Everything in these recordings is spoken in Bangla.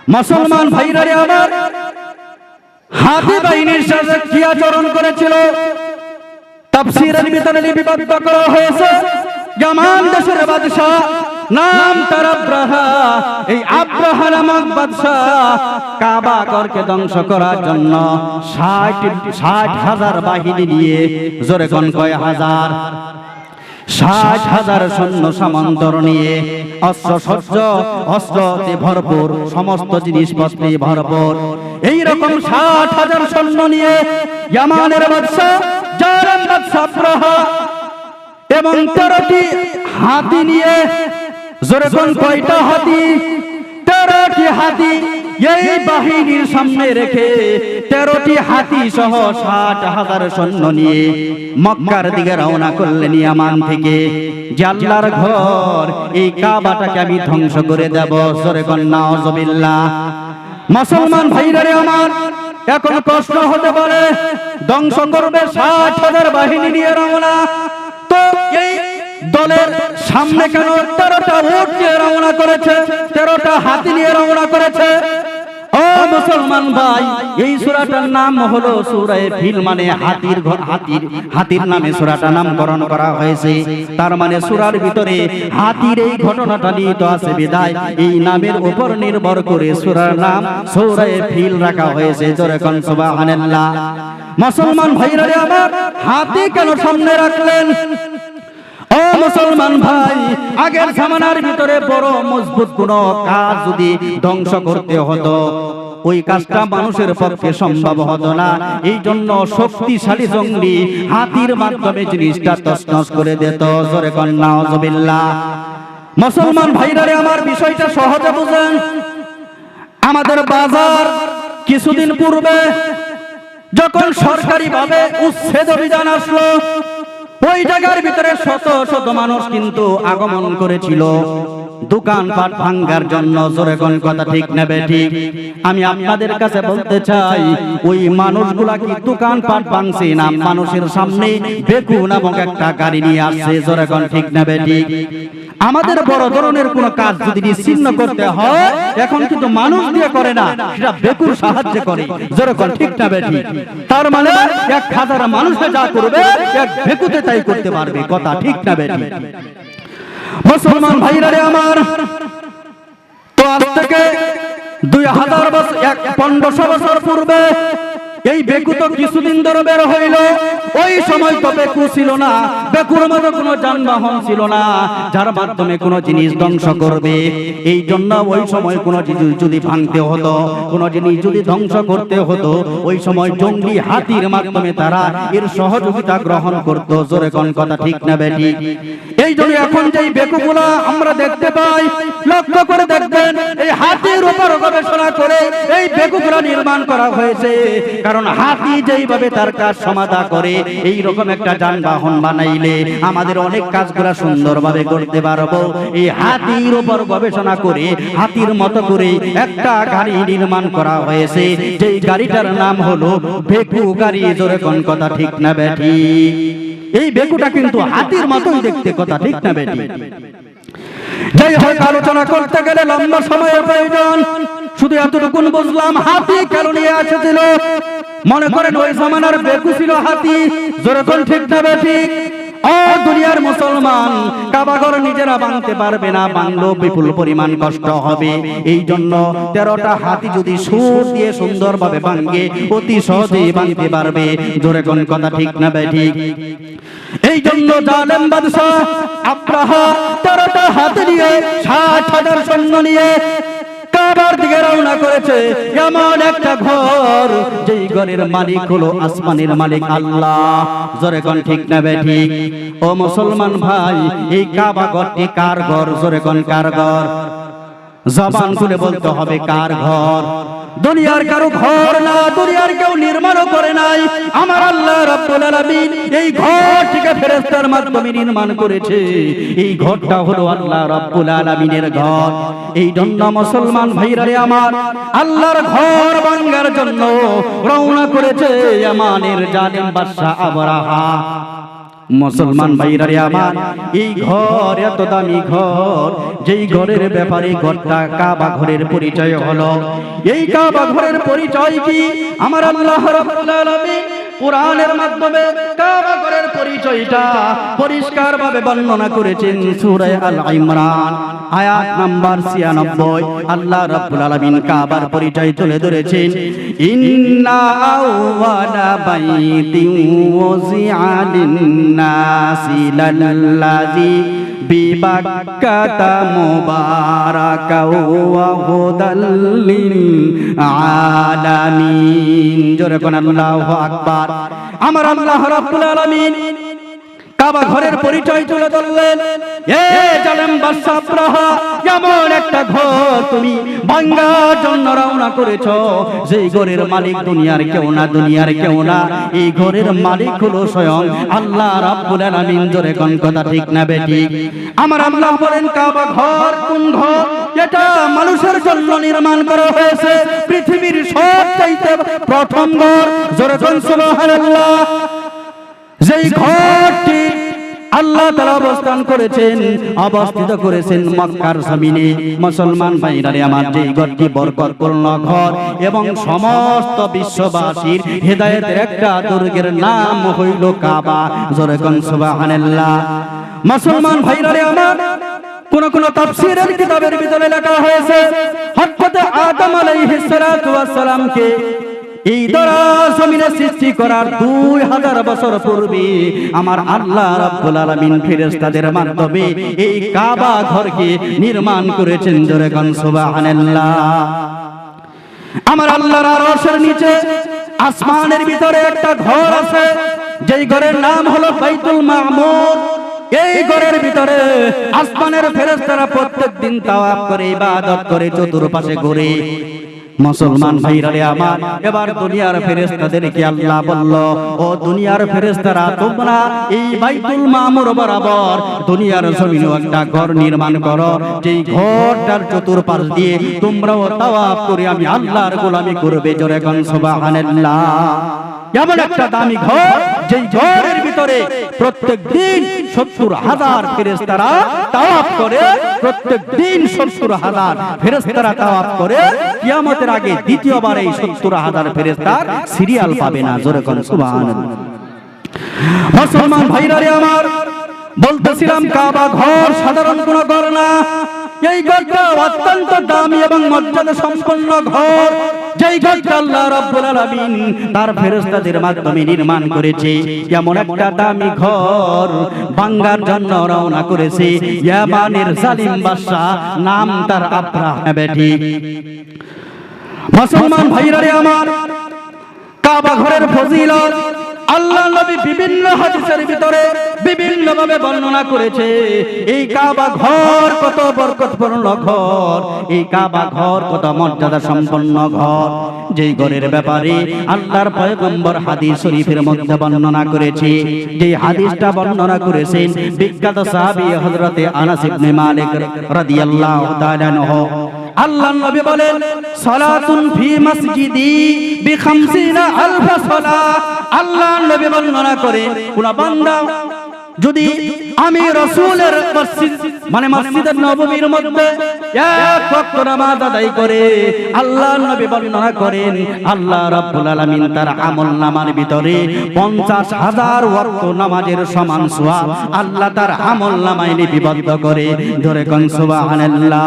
মুসলমান ভাইরা আমার, হাতি বাহিনীর সাথে কি আচরণ করেছিল তাফসীরের ভিতরে লিপিবদ্ধ করা হয়েছে। ইয়ামান দেশের বাদশা নাম তার আব্রাহা। এই আব্রাহা নামক বাদশা কাবা ঘরকে ধ্বংস করার জন্য 60,000 বাহিনী নিয়ে, জোরে কোন কয় হাজার, 60,000 সৈন্য সামন্তর নিয়ে, অস্ত্র সজ্জ, অস্ত্রতে ভরপুর, সমস্ত জিনিসপত্রে ভরপুর, এইরকম 60,000 সৈন্য নিয়ে ইয়ামানের বাদশা জারাম বাদশা আব্রাহা এবং 13টি হাতি নিয়ে, জোরে কোন কয়টা হাতি, 13টি হাতি এই বাহিনীর সামনে রেখে 13টি হাতি সহ 60,000 সৈন্য নিয়ে মক্কার দিকে রওনা করলেন ইয়ামান থেকে। যে আল্লাহর ঘর, এই কাবাটাকে আমি ধ্বংস করে দেব, জোরে কোন নাউজুবিল্লাহ। মুসলমান ভাইরা আমার, এখন প্রশ্ন হতে পারে, ধ্বংস করবে 60,000 বাহিনী নিয়ে রওনা, তো এই দলের সামনে কেন 13টা উট নিয়ে রওনা করেছে, 13টা হাতি নিয়ে রওনা করেছে? ও মুসলমান ভাই, এই সূরাটার নাম হলো সূরা ফিল, মানে হাতির নামে সূরাটা নামকরণ করা হয়েছে। তার মানে সূরার ভিতরে হাতির এই ঘটনাটা নিহিত আছে বিধায় এই নামের উপর নির্ভর করে সূরার নাম সূরা ফিল রাখা হয়েছে। জোরে কোন সুবহানাল্লাহ। মুসলমান ভাইরা আমার, হাতি কেন সামনে রাখলেন? ও মুসলমান ভাই, আগের জামানার ভিতরে বড় মজবুত কোন কাজ যদি ধ্বংস করতে হতো, ওই কাজটা মানুষের পক্ষে সম্ভব হতো না। এই জন্য শক্তিশালী জঙ্গি হাতির মাধ্যমে জিনিসটা তছনছ করে দিত। জোরে কোন নাউজুবিল্লাহ। মুসলমান ভাইরা আমার, বিষয়টা সহজে বুঝেন। আমাদের বাজার কিছুদিন পূর্বে যখন সরকারিভাবে উচ্ছেদ অভিযান আসলো, ওই জায়গার ভিতরে শত শত মানুষ কিন্তু আগমন করেছিল দোকানপাট ভাঙার জন্য। জোরে কোন কথা ঠিক না বেঠিক? আমি আপনাদের কাছে বলতে চাই, ওই মানুষগুলা কি দোকানপাট ভাঙছে না মানুষের সামনে বেকু নামক একটা গাড়ি নিয়ে আসছে? জোরে কোন ঠিক না বেঠিক? আমাদের বড় ধরনের কোন কাজ যদি নিশ্চিহ্ন করতে হয়, এখন কিন্তু মানুষ দিয়ে করে না, সেটা বেকুর সাহায্যে করে। জোরে কোন ঠিক না বেঠিক? তার মানে 1,000 মানুষে যা করবে, এক বেকুতে তাই করতে পারবে। কথা ঠিক না বেঠিক? মুসলমান ভাইরা আমার, তো আজ থেকে 2000 বছর, 1500 বছর পূর্বে এই বেকু তো কিছুদিন ধরে বের হইল। ওই সময় তো বেকু ছিল না, বেকুর মতো কোনো যানবাহন ছিল না যার মাধ্যমে কোনো জিনিস ধ্বংস করবে। এই জন্য ওই সময় কোনো জিনিস যদি ভাঙতে হতো, কোনো জিনিস যদি ধ্বংস করতে হতো, ওই সময় জঙ্গলি হাতির মাধ্যমে তারা এর সহযোগিতা গ্রহণ করত। জোরে কোন কথা ঠিক না বেঠিক? এই জন্য এখন যে বেকুগুলা আমরা দেখতে পাই, লক্ষ্য করে দেখবেন, এই হাতির উপর গবেষণা করে এই বেকুগুলা নির্মাণ করা হয়েছে। কারণ হাতি যেইভাবে তার কাজ সমাধা করে, এই রকম একটা যানবাহন বানাইলে আমাদের অনেক কাজগুলা সুন্দরভাবে করতে পারবো। এই হাতির উপর গবেষণা করে হাতির মতো করে একটা গাড়ি নির্মাণ করা হয়েছে, যেই গাড়িটার নাম হলো বেকু গাড়ি। জোরে কোন কথা ঠিক না বেঠিক? এই বেকুটা কিন্তু হাতির মতোই দেখতে। কথা ঠিক না বেঠিক? যাই হোক, আলোচনা করতে গেলে লম্বা সময়ের প্রয়োজন। শুধু এতটুকু বুঝলাম, হাতি কেন নিয়ে এসেছিল? মনে করেন ওই জামানার বেকু ছিল হাতি। জোরে কোন ঠিক না বেঠিক? ও দুনিয়ার মুসলমান, কাবাঘর নিজেরা ভাঙতে পারবে না, ভাঙলেও বিপুল পরিমাণ কষ্ট হবে। এই জন্য 13টা হাতি যদি সুর দিয়ে সুন্দরভাবে ভাঙে, অতি সহজেই ভাঙতে পারবে। জোরে কোন কথা ঠিক না বেঠিক? এই জন্য জালেম বাদশা আব্রাহা 13টা হাতি নিয়ে 60,000 সৈন্য নিয়ে কাবার দিকে রওনা করেছে। এমন একটা ঘর, যেই ঘরের মালিক হলো আসমানের মালিক আল্লাহ। জোরে কোন ঠিক না বেঠিক? ও মুসলমান ভাই, এই কাবা ঘরটি কার ঘর? জোরে কোন কার ঘর? জবান খুলে বলতে হবে, কার ঘর? দুনিয়ার কারো ঘর না, দুনিয়ার কেউ নির্মাণও করে নাই। আমার আল্লাহ রাব্বুল আলামিন এই ঘরটিকে ফেরেশতার মাধ্যমে নির্মাণ করেছে। এই ঘরটা হলো আল্লাহ রাব্বুল আলামিনের ঘর। এই জন্য মুসলমান ভাইরা আমার, আল্লাহর ঘর ভাঙার জন্য রওনা করেছে ইয়ামানের জালিম বাদশা আবরাহা। মুসলমান ভাইরা রে আমার, এই ঘর এত দামি ঘর, যেই ঘরের ব্যাপারে ঘরটা কাবা ঘরের পরিচয় হলো। এই কাবা ঘরের পরিচয় কি? আমার আল্লাহ রাব্বুল আলামিন কুরআনের মাধ্যমে কাবা ঘরের পরিচয়টা পরিষ্কারভাবে বর্ণনা করেছেন সূরা আল ইমরান আয়াত নাম্বার 96। আল্লাহ রাব্বুল আলামিন কাবার পরিচয় তুলে ধরেছেন, ইন্না আওয়ালা বাইতিন ওয়াজিআ লিন-নাসি লাল্লাযী বিবাক্কাতা মুবারাকাও ওয়া হুদাল লিল আলামিন। জোরে কোন আল্লাহু আকবার। আমার আল্লাহ রাব্বুল আলামিন কাবা ঘরের পরিচয় তুলে ধরলেন। এ জালেম বাদশা আব্রাহা, এমন একটা ঘর তুমি ভাঙার জন্য রওনা করেছো, যেই ঘরের মালিক দুনিয়ার কেউ না, দুনিয়ার কেউ না। এই ঘরের মালিক হলো স্বয়ং আল্লাহ রাব্বুল আলামিন। জোরে কোন কথা ঠিক না বেঠিক? আমার আল্লাহ বলেন কাবা ঘর কোন ঘর? এটা মানুষের জন্য নির্মাণ করা হয়েছে, পৃথিবীর সবচাইতে প্রথম ঘর। জোরে কোন সুবহানাল্লাহ। যেই ঘরটি আল্লাহ তাআলা অবস্থিত করেছেন মক্কার জমিনে। মুসলমান ভাইরা আমার, যেই ঘরটি বরকতপূর্ণ ঘর এবং সমস্ত বিশ্ববাসীর হেদায়েতের একটা দুর্গের নাম হইল কাবা। জোরে কোন সুবহানাল্লাহ। মুসলমান ভাইরা আমার, কোন কোন তাফসীরের কিতাবের ভিতরে লেখা হয়েছে হযরত আদম আলাইহিস সালাতু ওয়াস সালামকে এই ধরা জমিনে সৃষ্টি করার 2000 বছর পূর্বে আমার আল্লাহ রাব্বুল আলামিন ফেরেশতাদের মাধ্যমে এই কাবা ঘরকে নির্মাণ করেছেন। জোরে কোন সুবহানাল্লাহ। আমার আল্লাহর আরশের নিচে আসমানের ভিতরে একটা ঘর আছে, যেই ঘরের নাম হলো বাইতুল মামুর। এই ঘরের ভিতরে আসমানের ফেরেশতারা প্রত্যেকদিন তাওয়াফ করে, ইবাদত করে, চতুর্পাশে ঘুরে। মুসলমান ভাইরা আমার, এবার দুনিয়ার ফেরেশতাদেরকে আল্লাহ বলল, ও দুনিয়ার ফেরেশতারা, তোমরা এই বাইতুল মামুর বরাবর দুনিয়ার জমিনে একটা ঘর নির্মাণ করো, যেই ঘরটার চতুর্পাশ দিয়ে তোমরাও তাওয়াফ করে আমি আল্লাহর গোলামি করবে। জোরে কোন সুবহানাল্লাহ। এমন একটা দামি ঘর, যেই ঘরের ভিতরে প্রত্যেক দিন 70,000 ফেরেশতারা তাওয়াফ করে, প্রত্যেক দিন 70,000 ফেরেশতারা তাওয়াফ করে। কিয়ামতের আগে দ্বিতীয়বার এই 70,000 ফেরেশতার সিরিয়াল পাবে না। জোরে কোন সুবহানাল্লাহ। মুসলমান ভাইরা আমার, বলতেছিলাম কাবা ঘর সাধারণ কোন ঘর না। এই ঘরটা অত্যন্ত দামি এবং মর্যাদা সম্পন্ন ঘর, যেই ঘরটা আল্লাহ রাব্বুল আলামিন তার ফেরেশতাদের মাধ্যমে নির্মাণ করেছে। এমন একটা দামি ঘর ভাঙার জন্য রওনা করেছে ইয়ামানের জালিম বাদশা, নাম তার আব্রাহা। বেঠিক? মুসলমান ভাইরা আমার, কাবা ঘরের ফজিলত আল্লাহ নবী বিভিন্ন হাদিসের ভিতরে বিভিন্ন ভাবে বর্ণনা করেছে। এই কাবা ঘর কত বরকতপূর্ণ ঘর, এই কাবা ঘর কত মর্যাদা সম্পন্ন ঘর, যেই ঘরের ব্যাপারে আল্লাহর পয়গম্বর হাদিস শরীফের মধ্যে বর্ণনা করেছে। যেই হাদিসটা বর্ণনা করেছেন বিখ্যাত সাহাবী হযরতে আনাস ইবনে মালিক রাদিয়াল্লাহু তাআলা আনহু। আল্লাহর নবী বলেন, সালাতুন ফি মসজিদি বি50 আলফ সালাহ। আল্লাহর নবী বর্ণনা করে, কোন বান্দা যদি আমি রাসূলের মসজিদ মানে মসজিদে নববীর মধ্যে এক ওয়াক্ত নামাজ আদায় করে, আল্লাহর নবী বর্ণনা করেন আল্লাহ রাব্বুল আলামিন তার আমলনামার ভিতরে 50,000 ওয়াক্ত নামাজের সমান সওয়াব আল্লাহ তার আমলনামায় লিপিবদ্ধ করে। ধরে কোন সুবহানাল্লাহ।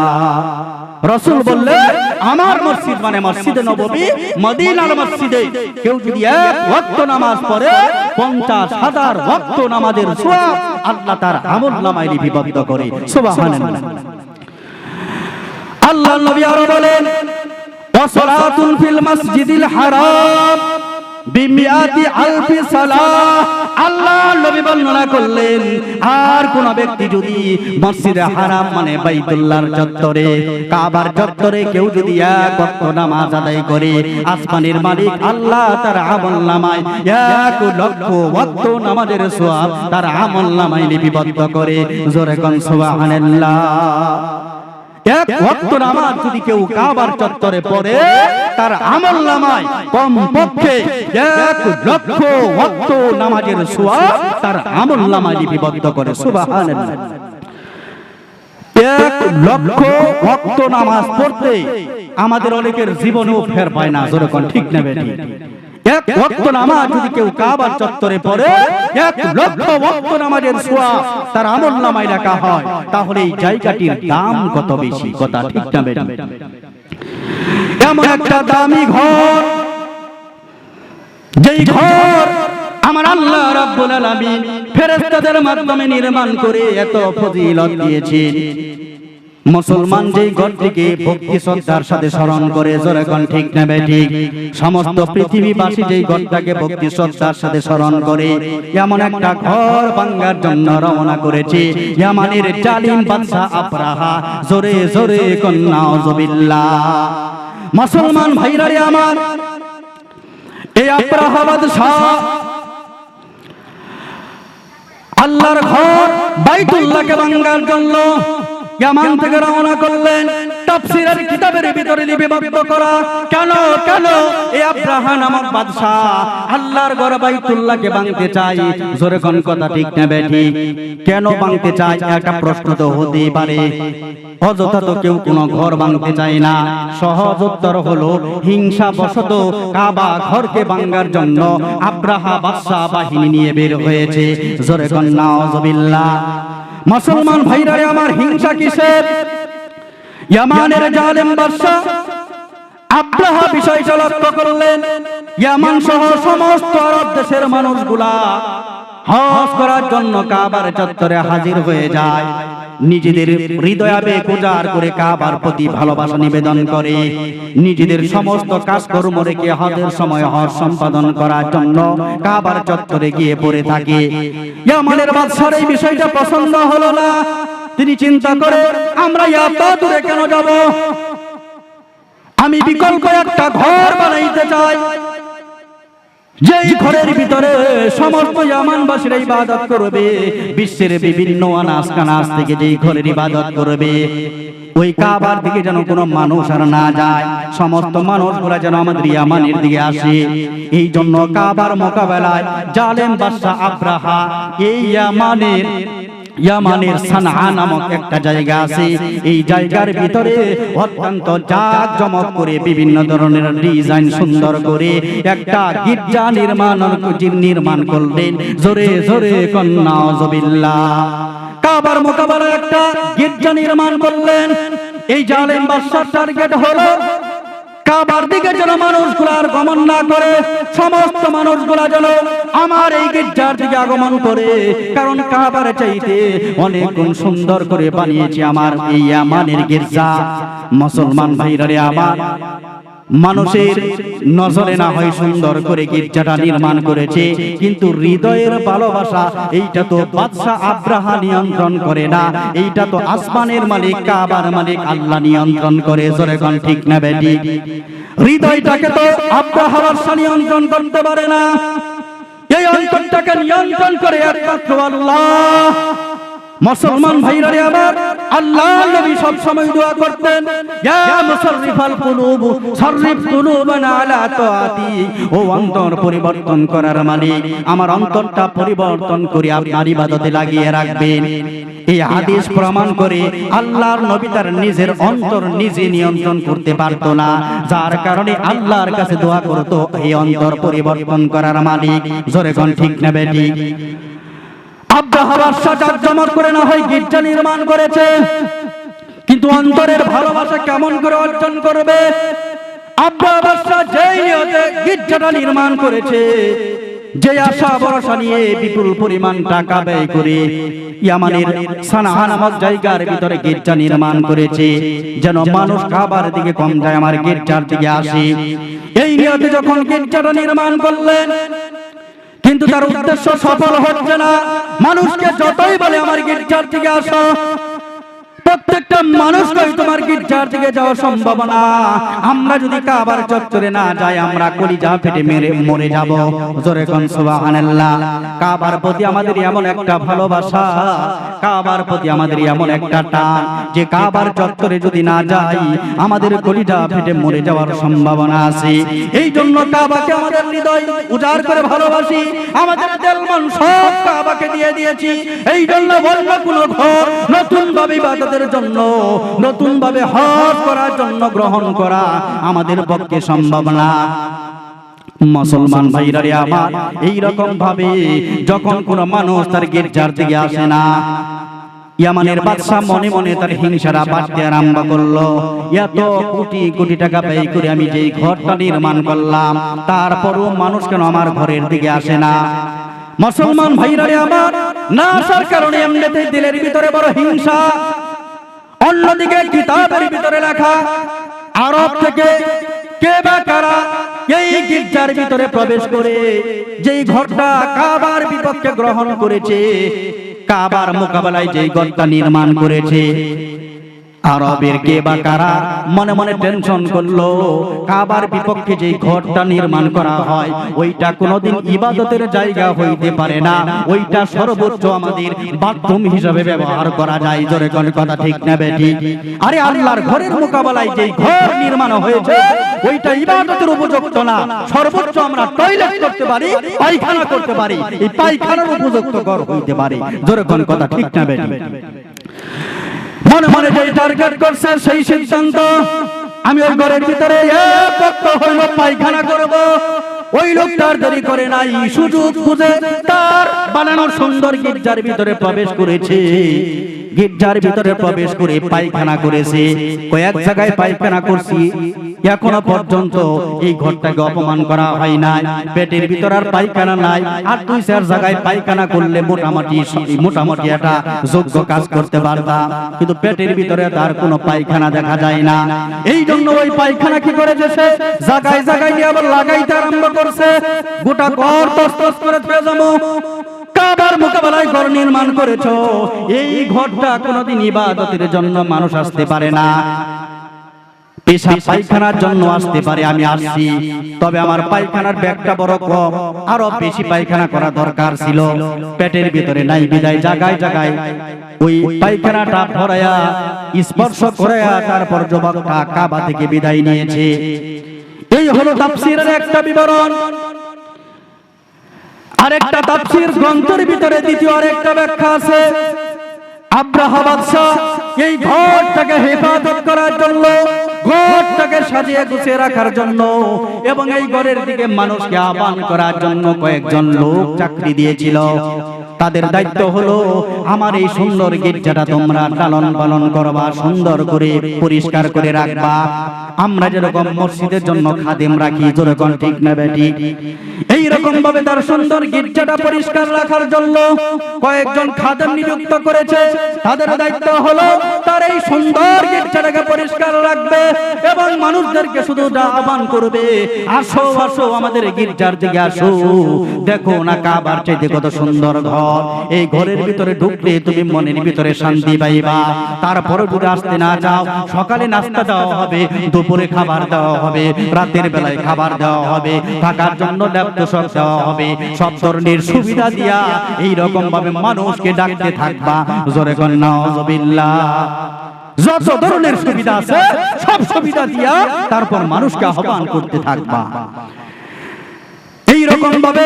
রাসূল বললেন, আমার মসজিদ মানে মসজিদে নববী, মদিনার মসজিদে কেউ যদি এক ওয়াক্ত নামাজ পড়ে 50,000 ওয়াক্ত নামাজের সওয়াব আল্লাহ তার আমলনামায় লিপিবদ্ধ করে। সুবহানাল্লাহ। আল্লাহর নবী আরো বলেন, ওয়া সালাতুন ফিল মাসজিদিল হারাম বিমিয়াতি আলফি সালাহ। আল্লাহর নবী বর্ণনা করলেন, আর কোন ব্যক্তি যদি মসজিদে হারাম মানে বাইতুল্লাহর চত্বরে, কাবার চত্বরে কেউ যদি এক ওয়াক্ত নামাজ আদায় করে, আসমানের মালিক আল্লাহ তার আমলনামায় 1,00,000 ওয়াক্ত নামাজের সওয়াব তার আমলনামায় লিপিবদ্ধ করে। জোরে কোন সুবহানাল্লাহ। এক ওয়াক্ত নামাজ যদি কেউ কাবার চত্বরে পড়ে তার আমলনামায় কমপক্ষে 1,00,000 ওয়াক্ত নামাজের সওয়াব তার আমলনামায় লিপিবদ্ধ করে। সুবহানাল্লাহ। 1,00,000 ওয়াক্ত নামাজ পড়তে আমাদের অনেকের জীবনেও ফের পায় না। জোরে কোন ঠিক না বেঠিক? এক ওয়াক্ত নামাজ যদি কেউ কাবার চত্বরে পড়ে 1,00,000 ওয়াক্ত নামাজের সওয়াব তার আমলনামায় লেখা হয়, তাহলে এই জায়গাটির দাম কত বেশি, কথা ঠিক না বেঠিক? এমন একটা দামি ঘর, যেই ঘর আমার আল্লাহ রাব্বুল আলামিন ফেরেশতাদের মাধ্যমে নির্মাণ করে এত ফজিলত দিয়েছেন। মুসলমান যেই ঘরটিকে ভক্তি শ্রদ্ধার সাথে স্মরণ করে, জোরে কোন ঠিক না বেঠিক? সমস্ত পৃথিবীবাসী যেই ঘরটাকে ভক্তি শ্রদ্ধার সাথে স্মরণ করে, এমন একটা ঘর ভাঙার জন্য রওনা করেছে ইয়ামানের জালিম বাদশা আবরাহা। জোরে জোরে কোন নাউজুবিল্লাহ। মুসলমান ভাইরা রে আমার, এই আবরাহা বাদশা আল্লাহর ঘর বাইতুল্লাহকে ভাঙার জন্য ইয়ামান থেকে রওনা করলেন। তাফসীরের কিতাবের ভিতরে লিপিবদ্ধ করা, কেন কেন এই আবরাহা নামক বাদশা আল্লাহর ঘর বাইতুল্লাহকে ভাঙতে চায়? জোরে কোন কথা ঠিক না বেঠিক? কেন ভাঙতে চায়? একটা প্রশ্ন তো হতেই পারে। অযথা তো কেউ কোনো ঘর ভাঙতে চায় না। সহজ উত্তর হলো হিংসা বশত কাবা ঘরকে ভাঙার জন্য আবরাহা বাদশা বাহিনী নিয়ে বের হয়েছে। জোরে কোন নাউজুবিল্লাহ। মুসলমান ভাইরা আমার, হিংসা কিসের? ইয়ামানের জালেম বাদশা আবরাহা বিষয়টা লক্ষ্য করলেন। ইয়ামান সহ সমস্ত আরব দেশের মানুষগুলা হজ করার জন্য কাবার চত্বরে হাজির হয়ে যায়। নিজেদের হৃদয় আবেগ উজাড় করে কাবার প্রতি ভালোবাসা নিবেদন করে, নিজেদের সমস্ত কাজকর্ম রেখে হজের সময় হজ সম্পাদন করার জন্য কাবার চত্বরে গিয়ে পড়ে থাকে। ইয়ামানের বাদশার এই বিষয়টা পছন্দ হলো না। তিনি চিন্তা করে, আমরা এত দূরে কেন যাব? আমি বিকল্প একটা ঘর বানাইতে চাই, যেই ঘরের ভিতরে সমস্ত ইয়ামানবাসীরা ইবাদত করবে, বিশ্বের বিভিন্ন আনাজ কানাজ থেকে যেই ঘরের ইবাদত করবে, ওই কাবার দিকে যেন কোনো মানুষ আর না যায়, সমস্ত মানুষগুলা যেন আমাদের ইয়ামানের দিকে আসে। এই জন্য কাবার মোকাবেলায় জালেম বাদশা আবরাহা এই ইয়ামানের সানআ নামক একটা জায়গা আছে, এই জায়গার ভিতরে অত্যন্ত জাঁকজমক করে বিভিন্ন ধরনের ডিজাইন সুন্দর করে একটা গির্জা নির্মাণ করলেন। জোরে জোরে কোন নাউজুবিল্লাহ। কাবার মোকাবেলায় একটা গির্জা নির্মাণ করলেন। এই জালেম বাদশার টার্গেট হলো কাবার দিকে যেন মানুষগুলো আর গমন না করে, সমস্ত মানুষগুলা যেন আমার এই গির্জার দিকে আগমন করে, কারণ কাবার চাইতে অনেক গুণ সুন্দর করে বানিয়েছে আমার এই ইয়ামানের গির্জা। মুসলমান ভাইরা রে আমার, মানুষের নজরে না হয় সুন্দর করে গির্জাটা নির্মাণ করেছে, কিন্তু হৃদয়ের ভালোবাসা এইটা তো বাদশা আবরাহা নিয়ন্ত্রণ করে না, এইটা তো আসমানের মালিক কাবার মালিক আল্লাহ নিয়ন্ত্রণ করে। জোরে কোন ঠিক না বেঠিক? হৃদয়টাকে তো আবরাহা বাদশা নিয়ন্ত্রণ করতে পারে না, এই অন্তরটাকে নিয়ন্ত্রণ করে একমাত্র আল্লাহ। মুসলমান ভাইরা রে আমার, আল্লাহর নবী সব সময় দোয়া করতেন, ইয়া মুসাররিফাল কুলুব সাররিফ কুলুবানা আলা তাআতি। ও অন্তর পরিবর্তন করার মালিক, আমার অন্তরটা পরিবর্তন করে আপনার ইবাদতে লাগিয়ে রাখবেন। এই হাদিস প্রমাণ করে আল্লাহর নবী তার নিজের অন্তর নিজে নিয়ন্ত্রণ করতে পারতো না, যার কারণে আল্লাহর কাছে দোয়া করতো এই অন্তর পরিবর্তন করার মালিক। জোরে কোন ঠিক না বেঠিক? আবরাহা বাদশা জাঁকজমক করে না হয় গির্জা নির্মাণ করেছে, কিন্তু অন্তরের ভালোবাসা কেমন করে অর্জন করবে? আবরাহা বাদশা যেই নিয়তে গির্জাটা নির্মাণ করেছে, যে আশা ভরসা নিয়ে বিপুল পরিমাণ টাকা ব্যয় করে ইয়ামানের সানআ নামক জায়গার ভিতরে গির্জা নির্মাণ করেছে, যেন মানুষ কাবার দিকে কম যায়, আমার গির্জার দিকে আসে, এই নিয়তে যখন গির্জাটা নির্মাণ করলেন, কিন্তু তার উদ্দেশ্য সফল হচ্ছে না। মানুষকে যতই বলে আমার গির্জার দিকে আসো, প্রত্যেকটা প্রত্যেকটা মানুষকেই তোমার গির্জার দিকে যাওয়া সম্ভব না। আমরা যদি কাবার চত্বরে না যাই আমরা কলিজা ফেটে মরে যাব। জোরে কোন সুবহানাল্লাহ। কাবার প্রতি আমাদের এমন একটা ভালোবাসা, কাবার প্রতি আমাদের এমন একটা টান যে কাবার চত্বরে যদি না যাই আমাদের কলিজা ফেটে মরে যাওয়ার সম্ভাবনা আছে। এই জন্য কাবাকে আমাদের হৃদয় উজাড় করে ভালোবাসি, আমাদের দিল মন সব কাবাকে দিয়ে দিয়েছি। এই জন্য অন্য কোনো ঘর নতুন ভাবে ইবাদতের জন্য, নতুন ভাবে হজ করার জন্য গ্রহণ করা আমাদের পক্ষে সম্ভব না। মুসলমান ভাইরা রে আমার, এই রকম ভাবে যখন কোন মানুষ তার গির্জার দিকে আসে না, ইয়ামানের বাদশা মনে মনে তার হিংসারা বাড়তে আরম্ভ করলো। এত কোটি কোটি টাকা ব্যয় করে আমি যেই ঘরটা নির্মাণ করলাম, তারপরও মানুষ কেন আমার ঘরের দিকে আসে না? মুসলমান ভাইরা রে আমার, না আসার কারণে এমনিতেই দিলের ভিতরে বড় হিংসা। অন্যদিকে কিতাবের ভিতরে লেখা আরব থেকে কে বা কারা এই গির্জার ভিতরে প্রবেশ করে যেই ঘরটা কাবার বিপক্ষে গ্রহণ করেছে, কাবার মোকাবেলায় যেই ঘরটা নির্মাণ করেছে, আরবের কে বা কারা মনে মনে টেনশন করলো কাবার বিপক্ষে যেই ঘরটা নির্মাণ করা হয় ওইটা কোনোদিন ইবাদতের জায়গা হইতে পারে না, ওইটা সর্বোচ্চ আমাদের বাথরুম হিসাবে ব্যবহার করা যায়। জোরে কোন কথা ঠিক না বেঠিক? আরে আল্লাহর ঘরের মোকাবেলায় যেই ঘর নির্মাণ হয়েছে ওইটা ইবাদতের উপযুক্ত না, সর্বোচ্চ আমরা টয়লেট করতে পারি, পায়খানা করতে পারি, এই পায়খানার উপযুক্ত ঘর হইতে পারে। জোরে কোন কথা ঠিক না বেঠিক? মনে মনে যে টার্গেট করছে সেই সিদ্ধান্ত, আমি ওই ঘরের ভিতরে হইল পায়খানা করব। ওই লোকটার দেরি করে নাই, সুযোগ খুঁজে তার বানানোর সুন্দর গির্জার ভিতরে প্রবেশ করেছে। গির্জার ভিতরে প্রবেশ করে পায়খানা করেছে, কয়েক জায়গায় পায়খানা করছি, এখনো পর্যন্ত এই ঘরটাকে অপমান করা হয় নাই। পেটের ভিতর আর পায়খানা নাই, আর দুই চার জায়গায় পায়খানা করলে মোটামুটি একটা যোগ্য কাজ করতে পারতাম, কিন্তু পেটের ভিতরে তার কোনো পায়খানা দেখা যায় না। এই জন্য ওই পায়খানা কি করেছে সে জায়গায় জায়গায় নিয়ে আবার লাগাইতে আরম্ভ করছে। গোটা ঘর তছতছ করে ফেলে যাবো। কাবার মোকাবেলায় ঘর নির্মাণ করেছো, এই ঘরটা কোনোদিন ইবাদতের জন্য মানুষ আসতে পারে না, পেশাব পায়খানার জন্য আসতে পারে। আমি আসছি, তবে আমার পায়খানার ব্যাগটা বড় কম, আরো বেশি পায়খানা করা দরকার ছিল, পেটের ভিতরে নাই বিদায় জায়গায় জায়গায় ওই পায়খানাটা ভরায়া স্পর্শ করায়া তারপর যুবকটা কাবা থেকে বিদায় নিয়েছে। এই হলো তাফসীরের একটা বিবরণ। আরেকটা তাফসীর গ্রন্থের ভিতরে দ্বিতীয় আরেকটা ব্যাখ্যা আছে। আব্রাহা বাদশা এই ঘরটাকে হেফাজত করার জন্য, ঘরটাকে সাজিয়ে গুছিয়ে রাখার জন্য এবং এই ঘরের দিকে মানুষকে আহ্বান করার জন্য কয়েকজন লোক চাকরি দিয়েছিল। তাদের দায়িত্ব হলো আমার এই সুন্দর গির্জাটা তোমরা লালন পালন করবা, সুন্দর করে পরিষ্কার করে রাখবা। আমরা যেরকম মসজিদের জন্য খাদেম রাখি, যেরকম ঠিক না বেঠিক, এইরকম ভাবে তার সুন্দর গির্জাটা পরিষ্কার রাখার জন্য কয়েকজন খাদেম নিযুক্ত করেছে। তাদের দায়িত্ব হলো তার এই সুন্দর গির্জাটাকে পরিষ্কার রাখবে এবং মানুষদেরকে শুধু আহ্বান করবে, আসো আসো আমাদের গির্জার দিকে আসো, দেখো না কাবার চাইতে কত সুন্দর ঘর, এই ঘরের ভিতরে ঢুকলে তুমি মনের ভিতরে শান্তি পাইবা। তারপরে যদি আসতে না যাও, সকালে নাস্তা দেওয়া হবে, দুপুরে খাবার দেওয়া হবে, রাতের বেলায় খাবার দেওয়া হবে, থাকার জন্য ল্যাপটপ দেওয়া হবে, সব ধরনের সুবিধা দিয়া এইরকম ভাবে মানুষকে ডাকতে থাকবা। জোরে কোন নাউযুবিল্লাহ। যত ধরনের সুবিধা আছে সব সুবিধা দিয়া তারপর মানুষকে আহ্বান করতে থাকবা। এইরকম ভাবে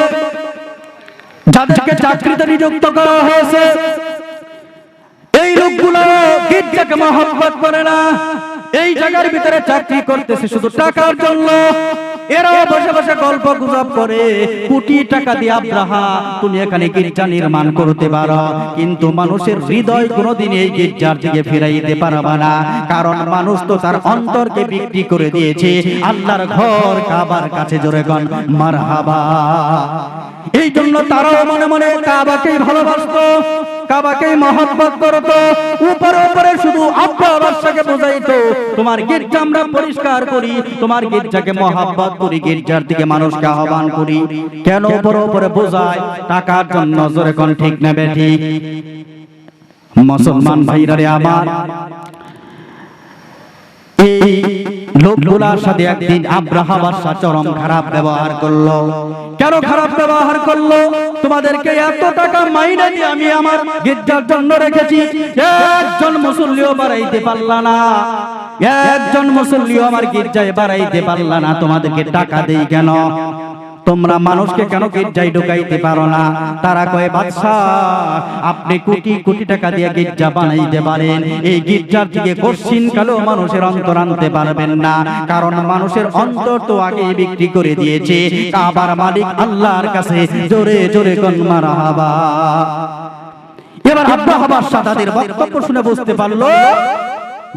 যাদেরকে চাকরিতে নিযুক্ত করা হয়েছে এই লোকগুলো গির্জাকে মহব্বত করে না, এই জায়গার ভিতরে চাকরি করতেছে শুধু টাকার জন্য। এরাও বসে বসে গল্প গুজব করে, কোটি টাকা দিয়ে আব্রাহা তুমি এখানে গির্জা নির্মাণ করতে পারো, কিন্তু মানুষের হৃদয় কোনোদিন এই গির্জার দিকে ফিরাইতে পারবে না, কারণ মানুষ তো তার অন্তরকে বিক্রি করে দিয়েছে আল্লাহর ঘর কাবার কাছে। জোরে গণ মারহাবা। এই জন্য তারাও মনে মনে কাবাকেই ভালোবাসতো, কাবাকেই মহব্বত করতো, উপরে উপরে শুধু আব্বা বাদশাকে বোঝাইতো তোমার গির্জা আমরা পরিষ্কার করি, তোমার গির্জাকে মহব্বত করি, গির্জার দিকে মানুষকে আহ্বান করি। কেন উপরে উপরে বোঝায়? টাকার জন্য। জোরে কোন ঠিক না বেঠিক? মুসলমান ভাইরা রে আমার, এই লোকগুলার সাথে একদিন আব্রাহা বাদশা চরম খারাপ ব্যবহার করলো। কেন খারাপ ব্যবহার করলো? তোমাদেরকে এত টাকা মাইনে দিয়ে আমি আমার গির্জার জন্য রেখেছি, একজন মুসল্লিও বাড়াইতে পারলা না, একজন মুসল্লিও আমার গির্জায় বাড়াইতে পারলা না, তোমাদেরকে টাকা দেই কেন? তোমরা মানুষকে কেন গির্জায় ঢুকাইতে পারো না? তারা কয়, বাদশা আপনি কোটি কোটি টাকা দিয়ে গির্জা বানাইতে পারেন, এই গির্জার থেকে কঠিন কালো মানুষের অন্তর আনতে পারবেন না, কারণ মানুষের অন্তর তো আগে বিক্রি করে দিয়েছে কাবার মালিক আল্লাহর কাছে। জোরে জোরে কোন মারহাবা। এবার আব্রাহা বাদশা তাদের বক্তব্য শুনে বুঝতে পারলো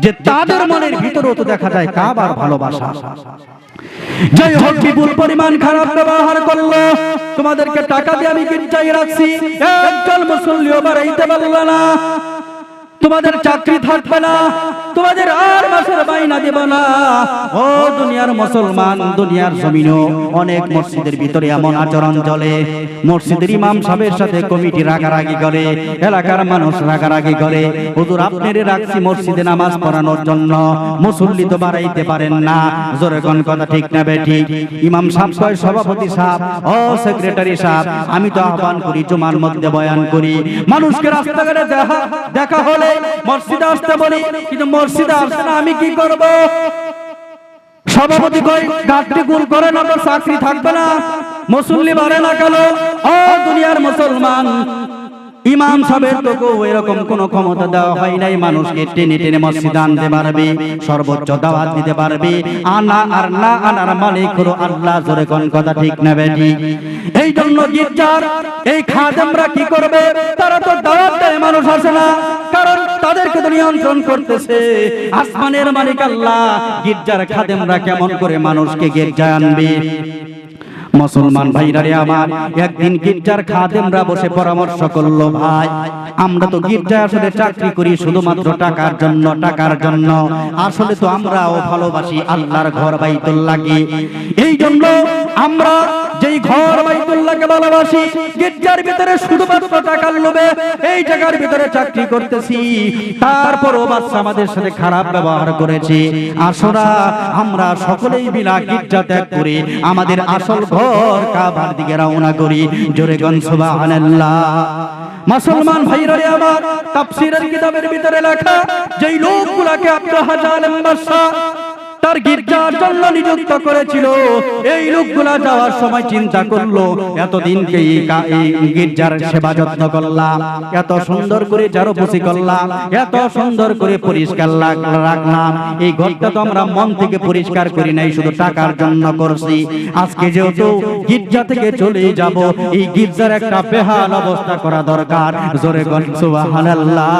যে তাদের মনের ভিতরেও তো দেখা যায় কাবার ভালোবাসা। যাই হোক, বিপুল পরিমাণ খারাপ ব্যবহার করলো। তোমাদেরকে টাকা দিয়ে আমি গির্জায় রাখছি, একজন মুসল্লিও বাড়াইতে পারল না, তোমাদের চাকরি থাকবে না, তোমাদের আর মাসের বাইনা দেব না। ও দুনিয়ার মুসলমান, দুনিয়ার জমিনও অনেক মসজিদের ভিতরে এমন আচরণ চলে, মসজিদের ইমাম সাহেবের সাথে কমিটি রাগারাগি করে, এলাকার মানুষ রাগারাগি করে, হুজুর আপনারে রাখছি মসজিদে নামাজ পড়ানোর জন্য, মুসল্লি তো বাড়াইতে পারেন না। জোরে কোন কথা ঠিক না বেঠি? ইমাম সাহেব কয়, সভাপতি সাহেব, ও সেক্রেটারি সাহেব, আমি তো আহ্বান করি, জুমার মধ্যে বয়ান করি, মানুষকে রাস্তাঘাটে দেখা হলে মসজিদে আসতে বলি, কিন্তু মসজিদে আসে না, আমি কি করব? সভাপতি কয়, গাছটি গুল করে না, তো চাকরি থাকবে না, মুসল্লি বাড়ে না কেন? ও দুনিয়ার মুসলমান, ইমাম সাহেবের তো এরকম কোন ক্ষমতা দেওয়া হয় নাই মানুষকে টেনে টেনে মসজিদে আনতে পারবে, সর্বোচ্চ দাওয়াত দিতে পারবে। আনা আর না আনার মালিক হলো আল্লাহ। জোরে কোন কথা ঠিক না বেঠি? এই জন্য গির্জার এই খাদেমরা কি করবে? তারা তো দাওয়াত দেয়, মানুষ আসে না, কারণ তাদেরকে তো নিয়ন্ত্রণ করতেছে আসমানের মালিক আল্লাহ। গির্জার খাদেমরা কেমন করে মানুষকে গির্জায় আনবে? মুসলমান ভাইরা রে আমার, একদিন গির্জার খাদেমরা বসে পরামর্শ করলো, ভাই আমরা তো গির্জায় আসলে চাকরি করি শুধুমাত্র টাকার জন্য, টাকার জন্য, আসলে তো আমরাও ভালোবাসি আল্লাহর ঘর বাইতুল্লাহকে। এই জন্য আমরা যেই ঘর বাইতুল্লাহকে ভালোবাসি, গির্জার ভিতরে শুধুমাত্র টাকার লোভে এই জায়গার ভিতরে চাকরি করতেছি, তারপরও বাদশা আমাদের সাথে খারাপ ব্যবহার করেছে। আসরা আমরা সকলেই মিলা গির্জা ত্যাগ করে আমাদের আসল ঘর কাবার দিকে রওনা করি। জোরে গন সুবহানাল্লাহ। মুসলমান ভাইরা রে আমার, তাফসীরের কিতাবের ভিতরে লেখা, যেই লোকগুলোকে আব্রাহা জালেম বাদশা তার গির্জার জন্য নিযুক্ত করেছিল, এই লোকগুলা যাওয়ার সময় চিন্তা করলো, এতদিনকে এই গির্জার সেবা যত্ন করলাম, এত সুন্দর করে জারোপোছি করলাম, এত সুন্দর করে পরিষ্কার রাখলাম, এই ঘরটা তো আমরা মন থেকে পরিষ্কার করি নাই, শুধু টাকার জন্য করছি। আজকে যেহেতু গির্জা থেকে চলে যাব, এই গির্জার একটা বেহাল অবস্থা করা দরকার। জোরে বল সুবহানাল্লাহ।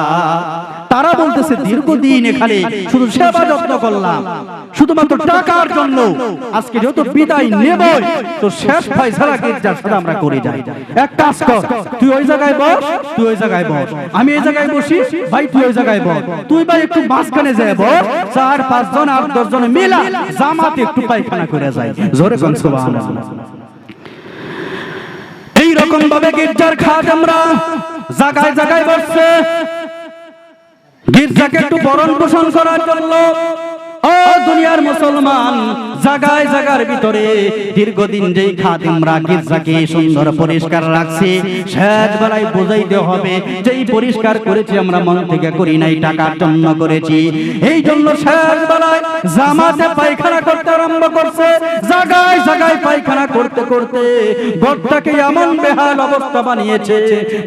তারা বলতেছে, দীর্ঘদিন এখানে শুধু সেবা যত্ন করলাম শুধুমাত্র টাকার জন্য, আজকে যেহেতু বিদায় নেব, তো শেষ ফয়সালা গির্জার সাথে আমরা করে যাই। এক কাজ কর, তুই ওই জায়গায় বস, তুই ওই জায়গায় বস, আমি এই জায়গায় বসি, ভাই তুই ওই জায়গায় বস, তুই ভাই একটু মাঝখানে যায় বস, 4-5 জন 8-10 জন মিলা জামাতে একটু পায়খানা করে যায়। জোরে কোন সুবহানাল্লাহ। এই রকম ভাবে গির্জার খাদেমরা জায়গায় জায়গায় বসছে গির্জাকে একটু বরণ পোষণ করার জন্য। ও দুনিয়ার মুসলমান, জায়গায় জায়গার ভিতরে দীর্ঘদিন যেই খাদেমরা গির্জাকে সুন্দর পরিষ্কার রাখছে, শেষ বেলায় বুঝাইতে হবে যে এই পরিষ্কার করেছি আমরা মন থেকে করি নাই, টাকার জন্য করেছি। এই জন্য শেষ বেলায় জামাতে পায়খানা করতে আরম্ভ করছে, জায়গায় জায়গায় পায়খানা করতে করতে ঘরটাকে এমন বেহাল অবস্থা বানিয়েছে।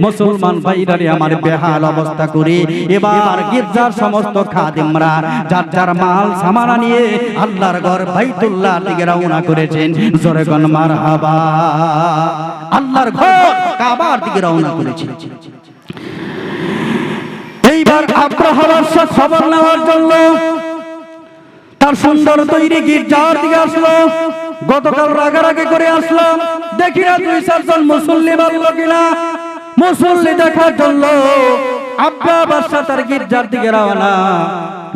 মুসলমান ভাইরা রে আমার, বেহাল অবস্থা করে এবার গির্জার সমস্ত খাদেমরা যার যার মাল সামানা নিয়ে আল্লাহর ঘর বাইতুল্লাহ দিকে রওনা করেছেন। জোরে কোন মারহাবা। আল্লাহর ঘর কাবার দিকে রওনা করেছেন। এইবার আব্রাহা বাদশা খবর নেওয়ার জন্য তার সুন্দর তৈরি গির্জার দিকে আসলো। গতকাল রাগারাগি করে আসলাম, দেখি না 2-4 জন মুসল্লি বাড়লো কিনা। মুসল্লি দেখার জন্য আব্রাহা বাদশা তার গির্জার দিকে রওনা।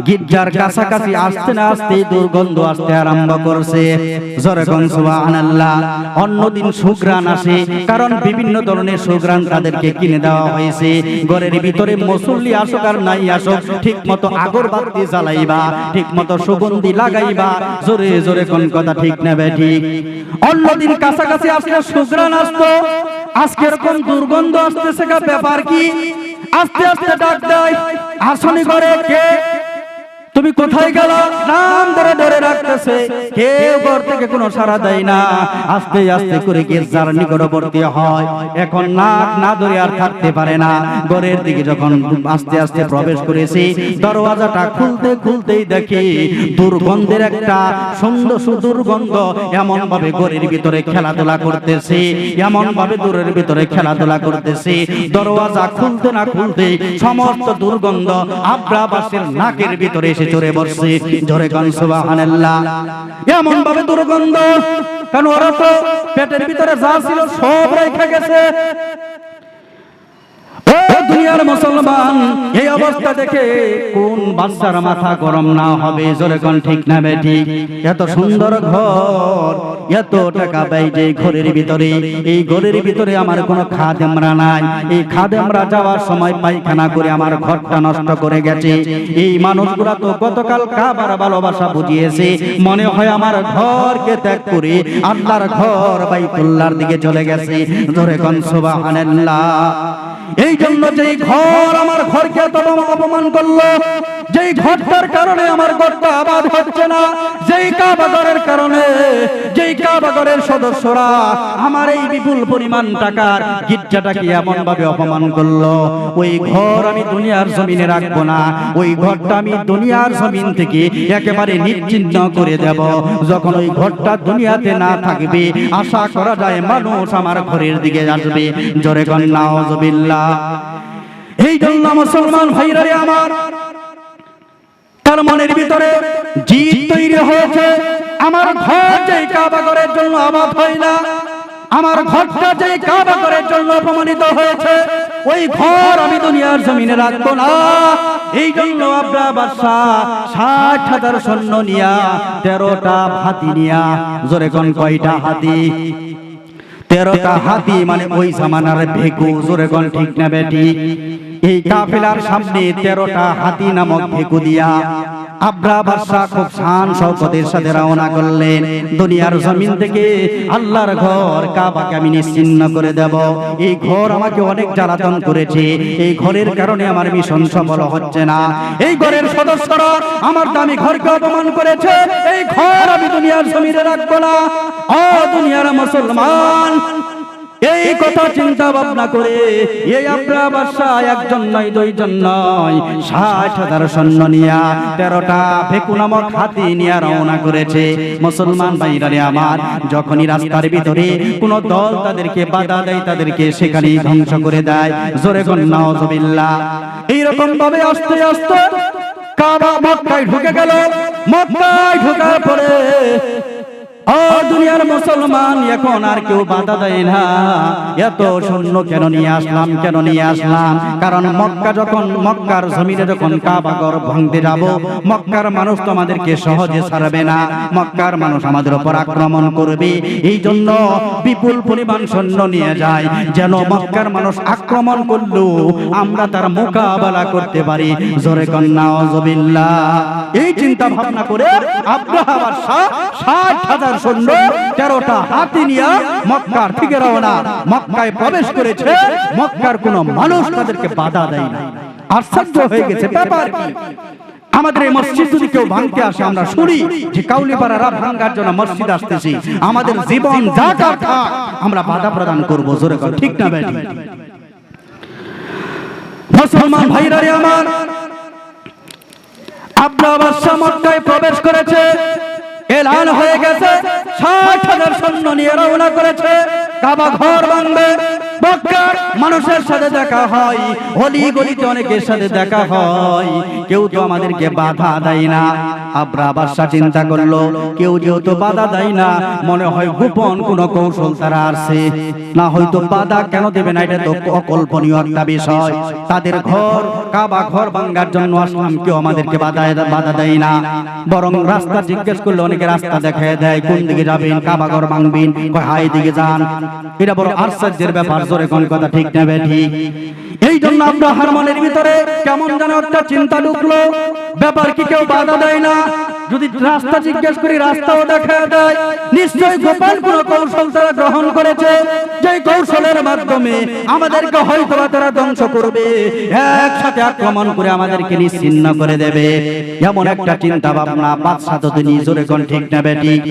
গির্জার কাছাকাছি আসতে না আসতে দুর্গন্ধ আসতে আরম্ভ করছে। জোরে কোন সুবহানাল্লাহ। অন্যদিন সুঘ্রাণ আসে, কারণ বিভিন্ন ধরনের সুঘ্রাণ তাদেরকে কিনে দেওয়া হয়েছে। ঘরের ভিতরে মুসল্লি আসুক আর নাই আসুক, ঠিক মতো আগরবাতি জ্বালাইবা, ঠিক মতো সুগন্ধি লাগাইবা। জোরে জোরে কোন কথা ঠিক নেবে ঠিক। অন্যদিন কাছাকাছি আসলে সুঘ্রাণ আসতো, আজকে এরকম দুর্গন্ধ আসতেছে, ব্যাপার কি? আস্তে আস্তে ডাক দেয়, আসনি ঘরে কে? তুমি কোথায় গেল? নাম ধরে ধরে রাখতেছে, কেউ ঘর থেকে কোনো সাড়া দেয় না। আস্তে আস্তে করে গির্জার নিকটবর্তী হয়। এখন নাক না ধরে আর থাকতে পারে না। ঘরের দিকে যখন আস্তে আস্তে প্রবেশ করেছে, দরওয়াজাটা খুলতে খুলতেই দেখে দুর্গন্ধের একটা সুন্দর সুদুর্গন্ধ এমন ভাবে ঘরের ভিতরে খেলাধুলা করতেছে, এমন ভাবে দূরের ভিতরে খেলাধুলা করতেছে। দরওয়াজা খুলতে না খুলতে সমস্ত দুর্গন্ধ আব্রাবাসের নাকের ভিতরে এসে চড়ে বসছে। জোরে কোন সুবহানাল্লাহ। এমন ভাবে দুর্গন্ধ, কারণ ওরা তো পেটের ভিতরে যা ছিল সব রেখে গেছে। দুনিয়ার মুসলমান, এই অবস্থা দেখে কোন বাচ্চার মাথা গরম না হবে? জোরে কোন ঠিক না বেঠিক? এত সুন্দর ঘর, এত টাকা ব্যয় যে ঘরের ভিতরে, এই ঘরের ভিতরে আমার কোনো খাদেমরা নাই। এই খাদেমরা যাওয়ার সময় পায়খানা করে আমার ঘরটা নষ্ট করে গেছে। এই মানুষগুলা তো গতকাল কাবার ভালোবাসা বুঝিয়েছে, মনে হয় আমার ঘরকে ত্যাগ করে আল্লাহর ঘর বাইতুল্লাহর দিকে চলে গেছে। জোরে কোন সুবহানাল্লাহ। এই জন্য যেই ঘর আমার ঘরকে এত অপমান করলো, যেই ঘরটার কারণে আমার ঘরটা আবাদ হচ্ছে না, যেই কাবা ঘরের কারণে, যেই কাবা ঘরের সদস্যরা আমার এই বিপুল পরিমাণ টাকার গির্জাটাকে এমন ভাবে অপমান করলো, ওই ঘর আমি দুনিয়ার জমিনে রাখবো না। ওই ঘরটা আমি দুনিয়ার জমিন থেকে একেবারে নিশ্চিহ্ন করে দেব। যখন ওই ঘরটা দুনিয়াতে না থাকবে, আশা করা যায় মানুষ আমার ঘরের দিকে আসবে। জোরে কোন নাউযুবিল্লাহ। এই জন্য মুসলমান ভাইরা আমার, তার মনের ভিতরে জিদ তৈরি হয়েছে, আমার ঘর যেই কাবা ঘরের জন্য আবাদ হয় না, আমার ঘরটা যেই কাবা ঘরের জন্য অপমানিত হয়েছে, ওই ঘর আমি দুনিয়ার জমিনে রাখবো না। এই জন্য আব্রা বাদশাহ ৬০,০০০ সৈন্য নিয়া, ১৩টা হাতি নিয়া, জোরে কোন কয়টা হাতি? ১৩টা হাতি, মানে ওই জামানার ভেকু। জোরে কোন ঠিক না বেঠিক? এই কাফেলার সামনে ১৩টা হাতি নামক ভেকু দিয়া আব্রা বাদশাহ খুব শান শওকতের সাথে রওনা করলেন। দুনিয়ার জমিন থেকে আল্লাহর ঘর কাবাকে আমি নিশ্চিহ্ন করে দেব। এই ঘর আমাকে অনেক জ্বালাতন করেছে, এই ঘরের কারণে আমার মিশন সফল হচ্ছে না। এই ঘরের সদস্যরা আমার দামি ঘরকে অপমান করেছে, এই ঘর আমি দুনিয়ার জমিনে রাখবো না। ও দুনিয়ার মুসলমান, এই কথা চিন্তা ভাবনা করে এই আব্রা বাদশাহ একজন নয়, দুইজন নয়, ৬০,০০০ সৈন্য নিয়া ১৩টা ভেকু নামক হাতি নিয়ে রওনা করেছে। মুসলমান ভাইরা আমার, যখনই রাস্তার ভিতরে কোন দল তাদেরকে বাধা দেয়, তাদেরকে সেখানেই ধ্বংস করে দেয়। জোরে কোন নাউযুবিল্লাহ। এইরকম ভাবে আস্তে আস্তে কাবা মক্কায় ঢুকে গেল। মক্কায় ঢোকার পরে ও দুনিয়ার মুসলমান, এখন আর কেউ বাধা দেয় না। এত সৈন্য কেন নিয়ে আসলাম, কেন নিয়ে আসলাম? কারণ মক্কা যখন, মক্কার জমিনে যখন কাবা ঘর ভাঙতে যাব, মক্কার মানুষ তো আমাদেরকে সহজে ছাড়বে না। মক্কার মানুষ আমাদের উপর আক্রমণ করবে। এই জন্য বিপুল পরিমাণ সৈন্য নিয়ে যায়, যেন মক্কার মানুষ আক্রমণ করলেও আমরা তার মোকাবেলা করতে পারি। জোরে কোন নাউযুবিল্লাহ। এই চিন্তা ভাবনা করে আব্রাহা বাদশাহ ৬০,০০০ সৈন্য ১৩টা হাতি নিয়ে মক্কার থেকে রওনা। মক্কায় প্রবেশ করেছে, মক্কার কোন মানুষ তাদেরকে বাধা দেয় না। আশ্চর্য হয়ে গেছে, ব্যাপার কি? আমাদের এই মসজিদ যদি কেউ ভাঙতে আসে, আমরা শুনি যে কাউলিপাড়ারা ভাঙার জন্য মসজিদ আসতেছি, আমাদের জীবন যাকার থাক, আমরা বাধা প্রদান করবো। জোরে কথা ঠিক না বেঠিক? মুসলমান ভাইরা আমার, আব্রা বাদশাহ মক্কায় প্রবেশ করেছে, এলান হয়ে গেছে, ৬০,০০০ সৈন্য নিয়ে রওনা করেছে, কাবা ঘর ভাঙবে। মক্কার মানুষের সাথে দেখা হয়, অলি গলিতে অনেকের সাথে দেখা হয়, কেউ তো আমাদেরকে বাধা দেয় না। আব্রাহা বাদশা চিন্তা করলো, কেউ যেহেতু বাধা দেয় না, মনে হয় গোপন কোনো কৌশল তারা আছে, না হয়তো বাধা কেন দেবে না, এটা তো অকল্পনীয় একটা বিষয়। তাদের ঘর কাবা ঘর ভাঙার জন্য আসলাম, কেউ আমাদেরকে বাধা দেয় না, বরং রাস্তা জিজ্ঞেস করলে অনেকে রাস্তা দেখায় দেয়, কোন দিকে যাবেন, কাবা ঘর ভাঙবেন, হাই দিকে যান। এটা বড় আশ্চর্যের ব্যাপার, জোরে কোন কথা ঠিক নেবে ঠিক। এই জন্য আব্রাহার মনের ভিতরে কেমন যেন একটা চিন্তা ঢুকলো, ব্যাপার কি কেউ বাধা দেয় না, যদি রাস্তা জিজ্ঞেস করি রাস্তাও দেখা দেয়, নিশ্চয়ই গোপন কোনো কৌশল তারা গ্রহণ করেছে, যে কৌশলের মাধ্যমে আমাদেরকে হয়তো তারা ধ্বংস করবে, একসাথে আক্রমণ করে আমাদেরকে নিশ্চিহ্ন করে দেবে। এমন একটা চিন্তা ভাবনা বাদশা তো তিনি, জোরে কোন ঠিক নেবে ঠিক।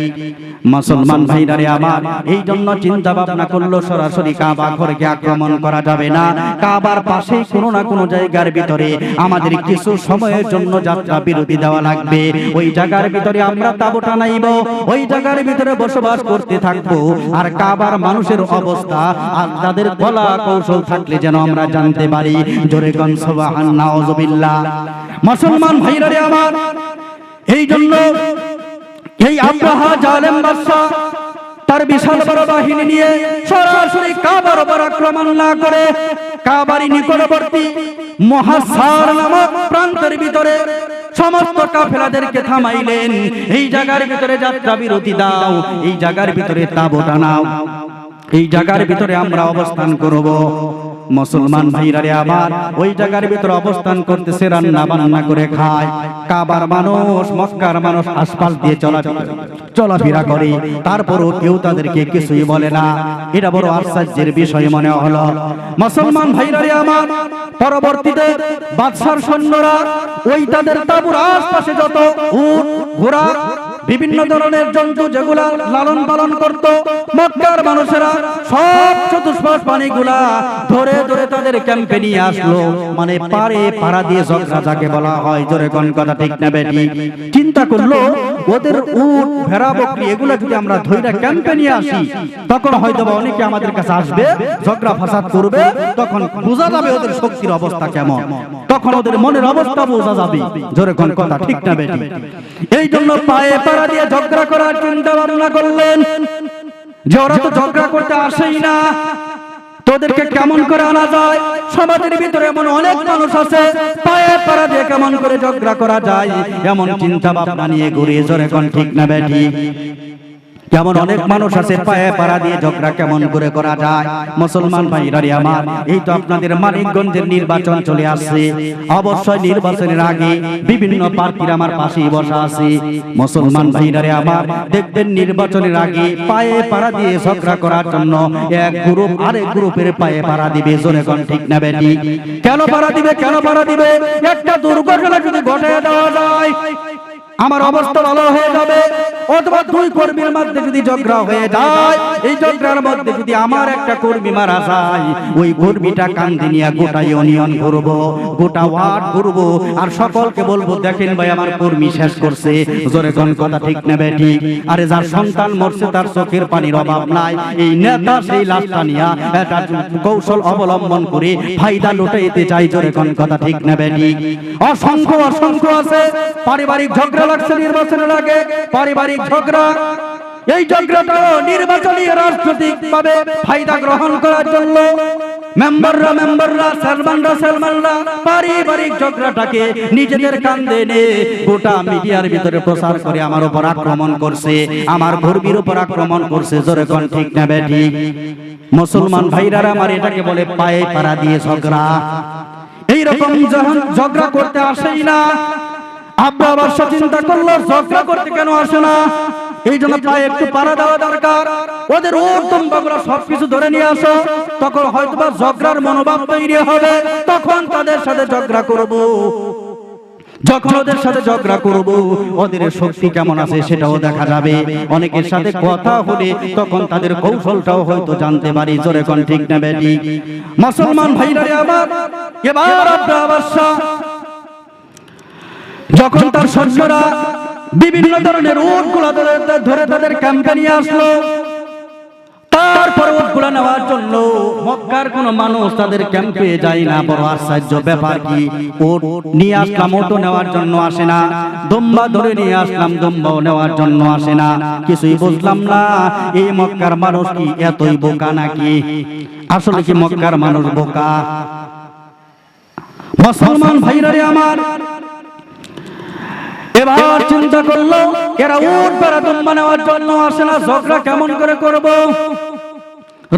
মুসলমান ভাইরা রে আমার, এই জন্য চিন্তা ভাবনা করলো সরাসরি কাবা ঘরকে আক্রমণ করা যাবে না, কাবার পাশেই কোনো না কোনো জায়গার ভিতরে আমাদের কিছু সময়ের জন্য যাত্রা বিরতি দেওয়া লাগবে। ওই জায়গার ভিতরে আমরা তাঁবু টানাইব, ওই জায়গার ভিতরে বসবাস করতে থাকবো, আর কাবার মানুষের অবস্থা আর তাদের কলা কৌশল থাকলে যেন আমরা জানতে পারি। জোরে কোন সুবহানাল্লাহ, নাউযুবিল্লাহ। মুসলমান ভাইরা রে আমার, এই জন্য এই আব্রাহা জালেম বাদশা তার বিশাল বড় বাহিনী নিয়ে সরাসরি কাবার উপর আক্রমণ না করে কাবারই নিকটবর্তী মুহাসার নামক প্রান্তের ভিতরে সমস্ত কাফেলাদেরকে থামাইলেন। এই জায়গার ভিতরে যাত্রা বিরতি দাও, এই জায়গার ভিতরে তাঁবু টানাও, এই জায়গার ভিতরে আমরা অবস্থান করব। মুসলমান ভাইরা রে আমার, ওই জায়গার ভিতরে অবস্থান করতেছে, রান্না বান্না করে খায়। কাবার মানুষ, মক্কার মানুষ আশপাশ দিয়ে চলাফেরা করে, তারপরও কেউ তাদেরকে কিছুই বলে না। এটা বড় আশ্চর্যের বিষয় মনে হলো। মুসলমান ভাইরা রে আমার, পরবর্তীতে বাদশার সৈন্যরা ওই তাদের তাঁবুর আশপাশে যত উট, ঘোড়া, বিভিন্ন ধরনের জন্তু যেগুলা লালন পালন করত, মক্কার মানুষেরা সব চতুষ্পাশ পানিগুলা ধরে ধরে তাদের ক্যাম্পে নিয়ে আসলো। মানে পারে পাড়া দিয়ে ঝগড়া যাকে বলা হয়, জোরে কোন কথা ঠিক নেবে ঠিক। চিন্তা করলো, ওদের উট, ভেড়া, বকরি এগুলা যদি আমরা ধইরা ক্যাম্পে নিয়ে আসি, তখন হয়তো অনেকে আমাদের কাছে আসবে, ঝগড়া ফাসাদ করবে, তখন বোঝা যাবে ওদের শক্তির অবস্থা কেমন, তখন ওদের মনের অবস্থা বোঝা যাবে। জোরে কোন কথা ঠিক নেবে ঠিক। এই জন্য পায়ে পাড়া দিয়ে ঝগড়া করার চিন্তা ভাবনা করলেন, যে ওরা তো ঝগড়া করতে আসেই না, তোদেরকে কেমন করে আনা যায়। সমাজের ভিতরে এমন অনেক মানুষ আছে, পায়ে পাড়া দিয়ে কেমন করে ঝগড়া করা যায়, এমন চিন্তা ভাবনা নিয়ে ঘুরে, জোরে কোন ঠিক না বেঠি। যেমন অনেক মানুষ আছে, পায়ে পাড়া দিয়ে ঝগড়া কেমন করে করা যায়। মুসলমান ভাইরা রে আমার, এই তো আপনাদের মানিকগঞ্জের নির্বাচন চলে আসছে, অবশ্যই নির্বাচনের আগে বিভিন্ন প্রার্থীরা আমার পাশেই বসা আছে। মুসলমান ভাইরা রে আমার, দেখবেন নির্বাচনের আগে পায়ে পাড়া দিয়ে ঝগড়া করার জন্য এক গ্রুপ আরেক গ্রুপের পায়ে পাড়া দিবে, জোরে কোন ঠিক না বেঠি। কেন পাড়া দিবে, কেন পাড়া দিবে? একটা দুর্ঘটনা যদি ঘটে দেওয়া যায়, আমার অবস্থা ভালো হয়ে যাবে, অথবা দুই কর্মীর মধ্যে যদি ঝগড়া হয়ে যায়, এই ঝগড়ার মধ্যে যদি আমার একটা কর্মী মারা যায়, ওই কর্মীটা কান্দে নিয়ে গোটা ইউনিয়ন ঘুরবো, গোটা ওয়ার্ড ঘুরবো, আর সকলকে বলবো, দেখেন ভাই আমার কর্মী শেষ করছে, জোরে কোন কথা ঠিক নেবে ঠিক। আরে যার সন্তান মরছে তার চোখের পানির অভাব নাই, এই নেতা সেই লাশটা নিয়ে একটা কৌশল অবলম্বন করে ফায়দা লুটাইতে চাই, জোরে কোন কথা ঠিক নেবে ঠিক। অসংখ্য অসংখ্য আছে, পারিবারিক ঝগড়া লাগছে নির্বাচনের আগে, পারিবারিক ঝগড়া, এই ঝগড়াটা নির্বাচনী রাজনৈতিক ভাবে ফায়দা গ্রহণ করার জন্য মেম্বাররা সালমানরা পারিবারিক ঝগড়াটাকে নিজেদের কান্দে নিয়ে গোটা মিডিয়ার ভিতরে প্রচার করে আমার উপর আক্রমণ করছে, আমার কর্মীর উপর আক্রমণ করছে, জোরে কোন ঠিক না বেঠি। মুসলমান ভাইরা আমার, এটাকে বলে পায়ে পাড়া দিয়ে ঝগড়া। এইরকম যখন ঝগড়া করতে আসেই না, আব্বা বাদশা চিন্তা করলো, ঝগড়া করতে কেন আসে না, এই জন্য পায়ে একটু পাড়া দেওয়া দরকার, ওদের ওরকম বাগড়া সবকিছু ধরে নিয়ে আসো, তখন হয়তো বা ঝগড়ার মনোভাব তৈরি হবে, তখন তাদের সাথে ঝগড়া করব। যখন ওদের সাথে ঝগড়া করব, ওদের শক্তি কেমন আছে সেটাও দেখা যাবে। অনেকের সাথে কথা হলে তখন তাদের কৌশলটাও হয়তো জানতে পারি, জোরে কোন ঠিক না বেঠি। মুসলমান ভাইরা আমার, এবার আব্বা বাদশা যখন তার সৈন্যরা বিভিন্ন ধরনের উটগুলো ধরে তাদের ক্যাম্পে নিয়ে আসলো, তারপর উটগুলো নেওয়ার জন্য মক্কার কোন মানুষ তাদের ক্যাম্পে যায় না। বড় আশ্চর্য ব্যাপার, কি উট নিয়ে আসলাম, উটও নেওয়ার জন্য আসে না। দুম্বা ধরে নিয়ে আসলাম, দুম্বাও নেওয়ার জন্য আসে না। কিছুই বুঝলাম না, এই মক্কার মানুষ কি এতই বোকা নাকি? আসলে কি মক্কার মানুষ বোকা? মুসলমান ভাইরা রে আমার, এবার চিন্তা করলো এরা উট বেড়া দুম্বা নেওয়ার জন্য আসে না, ঝগড়া কেমন করে করব,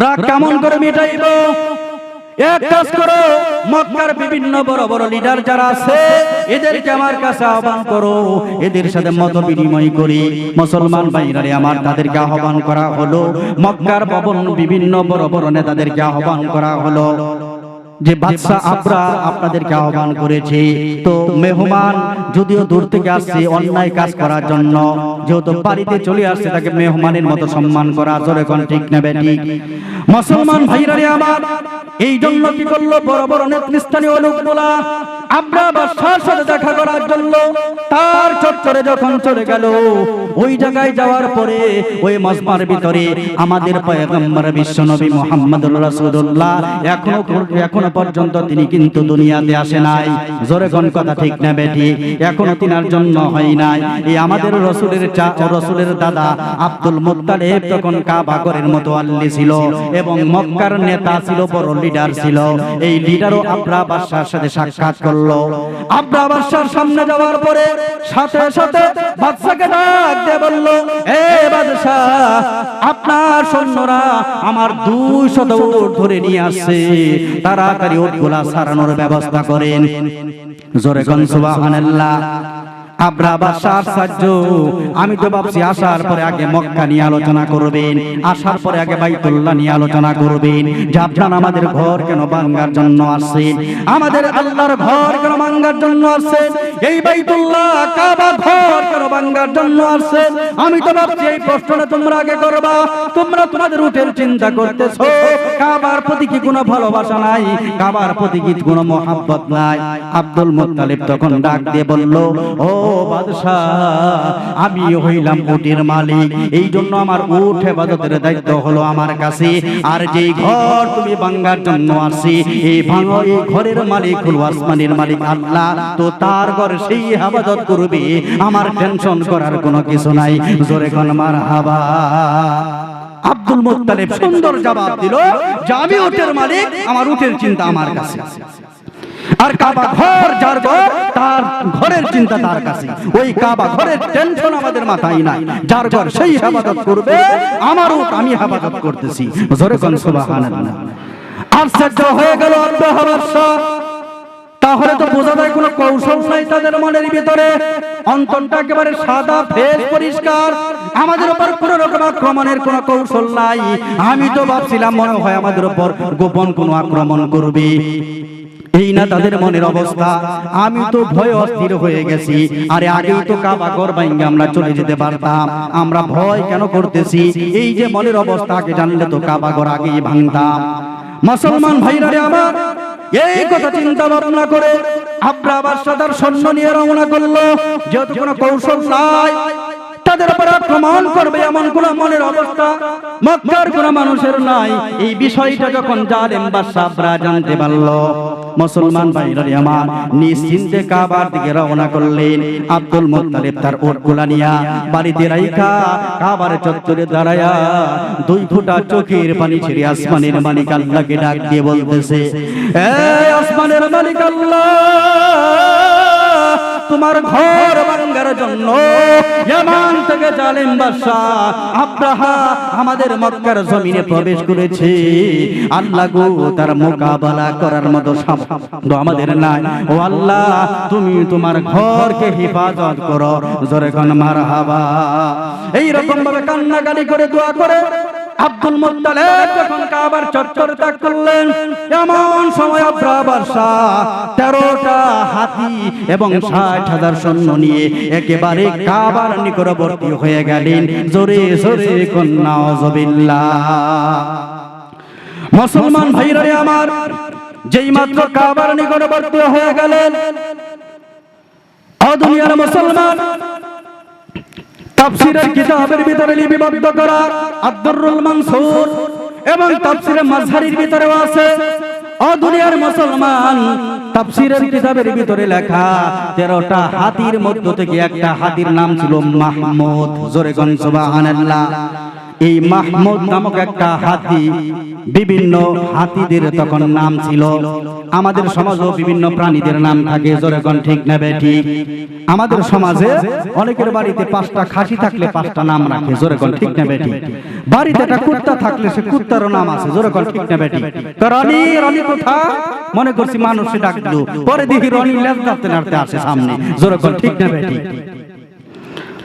রাগ কেমন করে মিটাইব? এক কাজ করো, মক্কার বিভিন্ন বড় বড় লিডার যারা আছে এদেরকে আমার কাছে আহ্বান করো, এদের সাথে মত বিনিময় করি। মুসলমান ভাইরা রে আমার, তাদেরকে আহ্বান করা হলো। মক্কার বিভিন্ন বড় বড় নেতাদেরকে আহ্বান করা হলো যে বাদশা আবরার আপনাদেরকে আহ্বান করেছে। তো মেহমান যদিও দূর থেকে আসছে অন্যায় কাজ করার জন্য, যেহেতু বাড়িতে চলে আসছে তাকে মেহমানের মতো সম্মান করা, জোরে কোন ঠিক নেবে ঠিক? মুসলমান ভাইরা রে আমার, এই জন্য কি করলো, বড় বড় নেতৃস্থানীয় লোকগুলা আবরা বাদশার সাথে দেখা করার জন্য তার চত্বরে যখন চলে গেল, ওই জায়গায় যাওয়ার পরে ওই মজমার ভিতরে আমাদের পয়গম্বর বিশ্বনবী মুহাম্মদুর রাসূলুল্লাহ এখনো পর্যন্ত তিনি কিন্তু দুনিয়াতে আসে নাই। জোরে কোন কথা ঠিক না বেটি? এখনো তিনার জন্য হয় নাই। এই আমাদের রসুলের দাদা আব্দুল মুত্তালিব তখন কাবা ঘরের মতো আল্লি ছিল এবং মক্কার নেতা ছিল, বড় লিডার ছিল। এই লিডারও আবরা বাদশার সাথে সাক্ষাৎ করলো। আবরা বাদশার সামনে যাওয়ার পরে সাথে সাথে বাদশাকে ডাক দিয়ে বলল, এ বাদশা, আপনার সৈন্যরা আমার 200 উট ধরে নিয়ে আসছে, তাড়াতাড়ি উটগুলা সারানোর ব্যবস্থা করেন। জোরে কোন সুবহানাল্লাহ। আবরা বাদশা আশ্চর্য, আমি তো ভাবছি আসার পরে আগে মক্কা নিয়ে আলোচনা করবেন, আসার পরে আগে বাইতুল্লাহ নিয়ে আলোচনা করবেন, যে আপনারা আমাদের ঘর কেন ভাঙার জন্য আসছেন, আমাদের আল্লাহর ঘর কেন ভাঙার জন্য আসছেন, এই বাইতুল্লাহ কাবা ঘর কেন ভাঙার জন্য আসছেন। আমি তো ভাবছি এই প্রশ্নটা তোমরা আগে করবা। তোমরা তোমাদের উটের চিন্তা করতেছো, কাবার প্রতি কি কোনো ভালোবাসা নাই, কাবার প্রতি কি কোনো মহব্বত নাই? আব্দুল মুত্তালিব তখন ডাক দিয়ে বলল, ও বাদশাহ, আমি হইলাম উটের মালিক, এই জন্য আমার উট হেফাজতের দায়িত্ব হলো আমার কাছে। আর যেই ঘর তুমি ভাঙার জন্য আসছি, এই ঘরের মালিক হলো আসমানের মালিক আল্লাহ, তো তার ঘর সেই হেফাজত করবে, আমার টেনশন করার কোনো কিছু নাই। জোরে কোন মারহাবা। আব্দুল মুত্তালিব সুন্দর জবাব দিল যে আমি উটের মালিক, আমার উটের চিন্তা আমার কাছে, আর কাবা ঘর যার ঘর তার ঘরের চিন্তা তার কাছে। ওই কাবা ঘরের টেনশন আমাদের মাথায় নাই, যার ঘর সেই হেফাজত করবে, আমার উট আমি হেফাজত করতেছি। জোরে কোন সুবহানাল্লাহ। আশ্চর্য হয়ে গেল আবরা বাদশা। তাহলে তো বোঝা যায় কোনো কৌশল নাই তাদের মনের ভিতরে, অন্তরটা একেবারে সাদা ফেস পরিষ্কার, আমাদের উপর কোনো রকম আক্রমণের কোনো কৌশল নাই। আমি তো ভাবছিলাম মনে হয় আমাদের উপর গোপন কোনো আক্রমণ করবে, এই না তাদের মনের অবস্থা। আমি তো ভয় অস্থির হয়ে গেছি। আরে আগেই তো কাবা ঘর ভাঙে আমরা চলে যেতে পারতাম, আমরা ভয় কেন করতেছি? এই যে মনের অবস্থা, আগে জানলে তো কাবা ঘর আগেই ভাঙতাম। মুসলমান ভাইরা রে আমার, এই কথা চিন্তা ভাবনা করে আবরা বাদশা তার সৈন্য নিয়ে রওনা করলো। যেহেতু কোনো কৌশল নাই, তাদের উপর আক্রমণ করবে এমন কোন মনের অবস্থা মক্কার কোন মানুষের নাই। এই বিষয়টা যখন জালেম বাদশা আবরা জানতে পারল, মুসলমান ভাইরা আমার নিশ্চিন্তে কাবার দিকে রওনা করলেন। আব্দুল মুত্তালিব তার উটগুলা নিয়া বাড়িতে রাইখা কাবার চত্বরে দাঁড়ায়া 2 ফোঁটা চোখের পানি ছেড়ে আসমানের মালিক আল্লাহকে ডাক দিয়ে বলতেছে, এই আসমানের মালিক আল্লাহ, তোমার ঘর ভাঙার জন্য ইয়ামান থেকে জালেম বাদশা আব্রাহা আমাদের মক্কার জমিনে প্রবেশ করেছে। আল্লাহ গো, তার মোকাবেলা করার মতো সামর্থ্য আমাদের নাই। ও আল্লাহ, তুমি তোমার ঘরকে হেফাজত করো। জোরে কোন মারহাবা। এই রকম ভাবে কান্নাকাটি করে দোয়া করে আব্দুল মুত্তালিব যখন কাবার চত্বর ত্যাগ করলেন, এমন সময় আবরা বাদশা 13টা হাতি এবং 60,000 সৈন্য নিয়ে একেবারে কাবার নিকটবর্তী হয়ে গেলেন। জোরে জোরে কোন নাউযুবিল্লাহ। মুসলমান ভাইরা আমার, যেই মাত্র কাবার নিকটবর্তী হয়ে গেলেন, ও দুনিয়ার মুসলমান, তাফসীরের কিতাবের ভিতরে লিপিবদ্ধ করা আদ-দুররুল মানসুর এবং তাফসীরে মাযহারির ভিতরেও আছে। ও দুনিয়ার মুসলমান, তাফসীরের কিতাবের ভিতরে লেখা 13টা হাতির মধ্য থেকে একটা হাতির নাম ছিল মাহমুদ। জোরে কোন সুবহানাল্লাহ। এই মাহমুদ নামক একটা হাতি, বিভিন্ন হাতিদের তখন নাম ছিল। আমাদের সমাজেও বিভিন্ন প্রাণীদের নাম থাকে। জোরে কোন ঠিক না বেঠিক? আমাদের সমাজে অনেকের বাড়িতে 5টা খাসি থাকলে 5টা নাম রাখে। জোরে কোন ঠিক না বেঠিক? বাড়িতে একটা কুত্তা থাকলে সে কুত্তারও নাম আছে। জোরে কোন ঠিক না বেঠিক? তো রনি রনি কোথা মনে করছি মানুষে ডাকলো, পরে দেখি রনি লেজ নাড়তে নাড়তে আসে সামনে। জোরে কোন ঠিক না বেঠিক?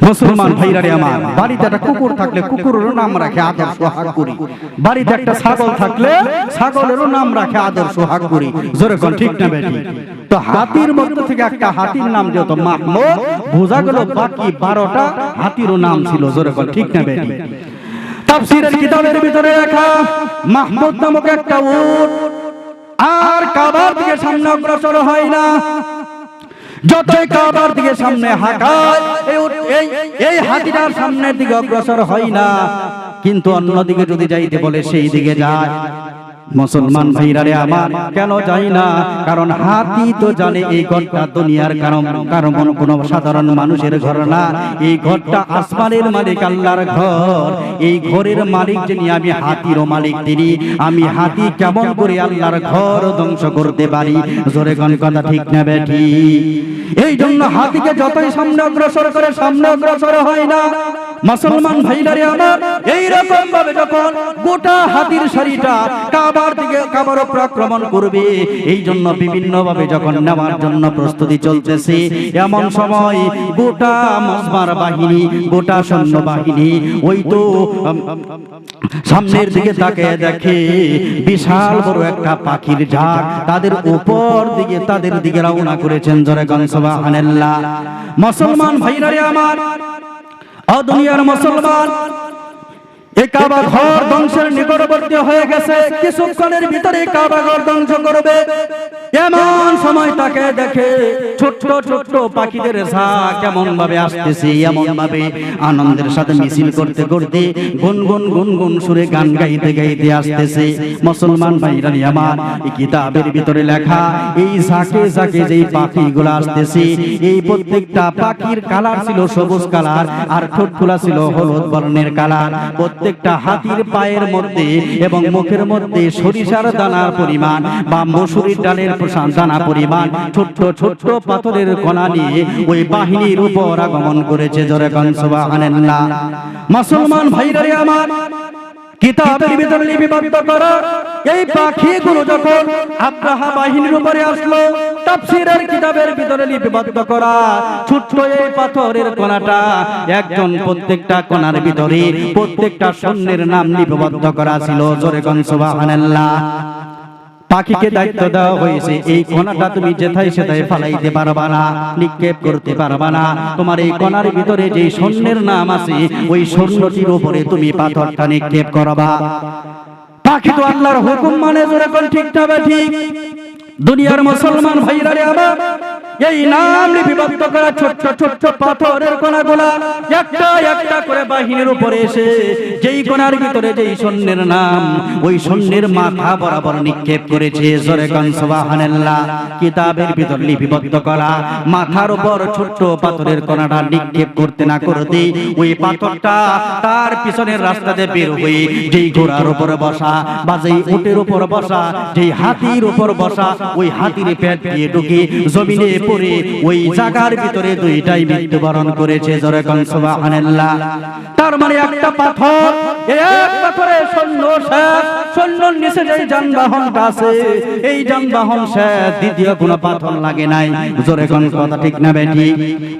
মুসলমান ভাইরা রে আমার, বাড়িতে একটা কুকুর থাকলে কুকুরেরও নাম রাখে আদর সোহাগ করি। বাড়িতে একটা ছাগল থাকলে ছাগলেরও নাম রাখে আদর সোহাগ করি। জোরে কোন ঠিক না বেঠিক? তো হাতির মধ্য থেকে একটা হাতির নাম যেহেতু মাহমুদ, বোঝা গেল বাকি 12টা হাতিরও নাম ছিল। জোরে কোন ঠিক না বেঠিক? তাফসীরের কিতাবের ভিতরে লেখা মাহমুদ নামক একটা উট আর কাবার দিকে সামনে অগ্রসর হয় না। যতই কাবার দিকে সামনে হাঁটায় এই হাতিটার সামনের দিকে অগ্রসর হয় না, কিন্তু অন্যদিকে যদি যাইতে বলে সেই দিকে যায়। মুসলমান ভাইরা রে আমার, কেন যাই না? কারণ হাতি তো জানে এই ঘরটা দুনিয়ার কারণ কোন সাধারণ মানুষের ঘর না। এই ঘরটা আসমানের মালিক আল্লাহর ঘর। এই ঘরের মালিক যিনি, আমি হাতিরও মালিক তিনি। আমি হাতি কেমন করে আল্লাহর ঘর ধ্বংস করতে পারি? জোরে কোন কথা ঠিক না বেঠিক? এই জন্য হাতিকে যতই সামনে অগ্রসর করে সামনে অগ্রসর হয় না। মুসলমান ভাইরা রে আমার, এই রকম ভাবে যখন গোটা হাতির সারিটা কাবার উপর আক্রমণ করবে, এই জন্য বিভিন্ন ভাবে যখন নেওয়ার জন্য প্রস্তুতি চলতেছে, এমন সময় গোটা মসমার বাহিনী, গোটা সৈন্য বাহিনী ওই তো সামনের দিকে তাকিয়ে দেখে বিশাল বড় একটা পাখির ঝাঁক তাদের দিকে রওনা করেছেন। জোরে কোন সুবহানাল্লাহ। মুসলমান ভাইরা রে আমার, ও দুনিয়ার মুসলমান, এই কাবা ঘর ধ্বংসের নিকটবর্তী হয়ে গেছে। কিছুক্ষণের ভিতরে কাবা ঘর ধ্বংস করবে। এমন সময় তাকে দেখে ছোট্ট ছোট্ট পাখিদের ঝাঁক কেমন ভাবে আসতেছে, এমন ভাবে আনন্দের সাথে মিছিল করতে করতে গুনগুন গুনগুন সুরে গান গাইতে গাইতে আসতেছে। মুসলমান ভাইরা আমার, এই কিতাবের ভিতরে লেখা এই ঝাঁকে ঝাঁকে যেই পাখিগুলো আসতেছে, এই প্রত্যেকটা পাখির কালার ছিল সবুজ কালার, আর ঠোঁটগুলা ছিল হলুদ বর্ণের কালার। প্রত্যেকটা হাতির পায়ের মধ্যে এবং মুখের মধ্যে সরিষার দানার পরিমাণ বা মসুরির ডালের দানা পরিমাণ ছোট্ট ছোট্ট পাথরের কণা নিয়ে ওই বাহিনীর উপর আগমন করেছে। জোরে কোন সুবহানাল্লাহ। মুসলমান ভাইরা রে আমার, কিতাবের ভিতরে লিপিবদ্ধ করা এই পাখিগুলো যখন আব্রাহা বাহিনীর উপরে আসলো, তাফসীরের কিতাবের ভিতরে লিপিবদ্ধ করা ছোট্ট এই পাথরের কণাটা একজন প্রত্যেকটা কণার ভিতরে প্রত্যেকটা সৈন্যের নাম লিপিবদ্ধ করা ছিল। জোরে কোন সুবহানাল্লাহ। পাখিকে দায়িত্ব দেওয়া হয়েছে, এই কণাটা তুমি যেথায় সেথায় ফালাইতে পারবা না, নিক্ষেপ করতে পারবা না। তোমার এই কণার ভিতরে যে সৈন্যের নাম আছে, ওই সৈন্যটির উপরে তুমি পাথরটা নিক্ষেপ করবা। পাখি তো আল্লাহর হুকুম মানে। জোরে কোন ঠিক না বেঠিক? দুনিয়ার মুসলমান ভাইরা রে আমার, এই নাম লিপিবদ্ধ করা ছোট্ট ছোট্ট পাথরের কণাগুলা একটা একটা করে বাহিনীর উপরে এসে যেই কণার ভিতরে যেই সৈন্যের নাম, ওই সৈন্যের মাথা বরাবর নিক্ষেপ করেছে। জোরে কোন সুবহানাল্লাহ। কিতাবের ভিতর লিপিবদ্ধ করা মাথার উপর ছোট্ট পাথরের কণাটা নিক্ষেপ করতে না করতে ওই পাথরটা তার পিছনের রাস্তাতে বের হয়ে যেই ঘোড়ার উপর বসা বা যেই উটের উপর বসা, যেই হাতির উপর বসা, ওই হাতির পেট দিয়ে ঢুকে জমিনে পড়ে ওই জায়গার ভিতরে দুইটাই মৃত্যুবরণ করেছে। জোরে কোন সুবহানাল্লাহ। তার মানে একটা পাথর, এক পাথরে সৈন্যর নিচে যে যানবাহনটা আছে, এই যানবাহন শেষ, দ্বিতীয় কোনো পাথর লাগে নাই। জোরে কোন কথা ঠিক না বেঠিক?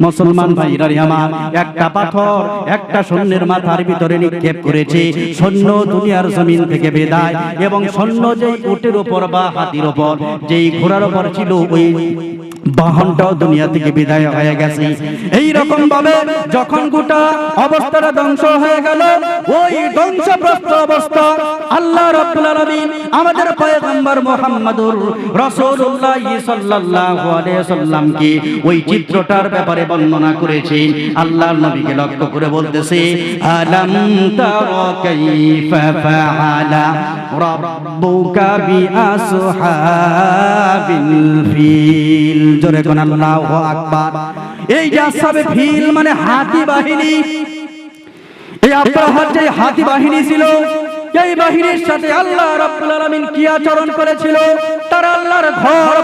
মুসলমান ভাইরা আমার, একটা পাথর একটা সৈন্যের মাথার ভিতরে নিক্ষেপ করেছে। সৈন্য দুনিয়ার জমিন থেকে বিদায়, এবং সৈন্য যেই উটের উপর বা হাতির উপর যেই ঘোড়ার উপর ছিল, ওই বাহনটাও দুনিয়া থেকে বিদায় হয়ে গেছে। এই রকম ভাবে যখন গোটা অবস্থাটা ধ্বংস হয়ে গেল, ওই ধ্বংসপ্রাপ্ত শীতবস্ত্র অবস্থা আল্লাহ রাব্বুল আলামিন আমাদের পয়গম্বর মুহাম্মদুর রাসূলুল্লাহ সাল্লাল্লাহু আলাইহি সাল্লামকে ওই চিত্রটার ব্যাপারে বর্ণনা করেছেন। আল্লাহর নবীকে লক্ষ্য করে বলতেছে, আলাম তারা কাইফা ফাআলা রাব্বুকা বিআসহাবিল ফিল। জোরে কোন আল্লাহু আকবার। এই যে আসহাবে ফিল মানে হাতি বাহিনী, এই আব্রাহার যে হাতি বাহিনী ছিল, এই বাহিনীর সাথে আল্লাহ রাব্বুল আলামিন কি আচরণ করেছিল? তারা আল্লাহর ঘর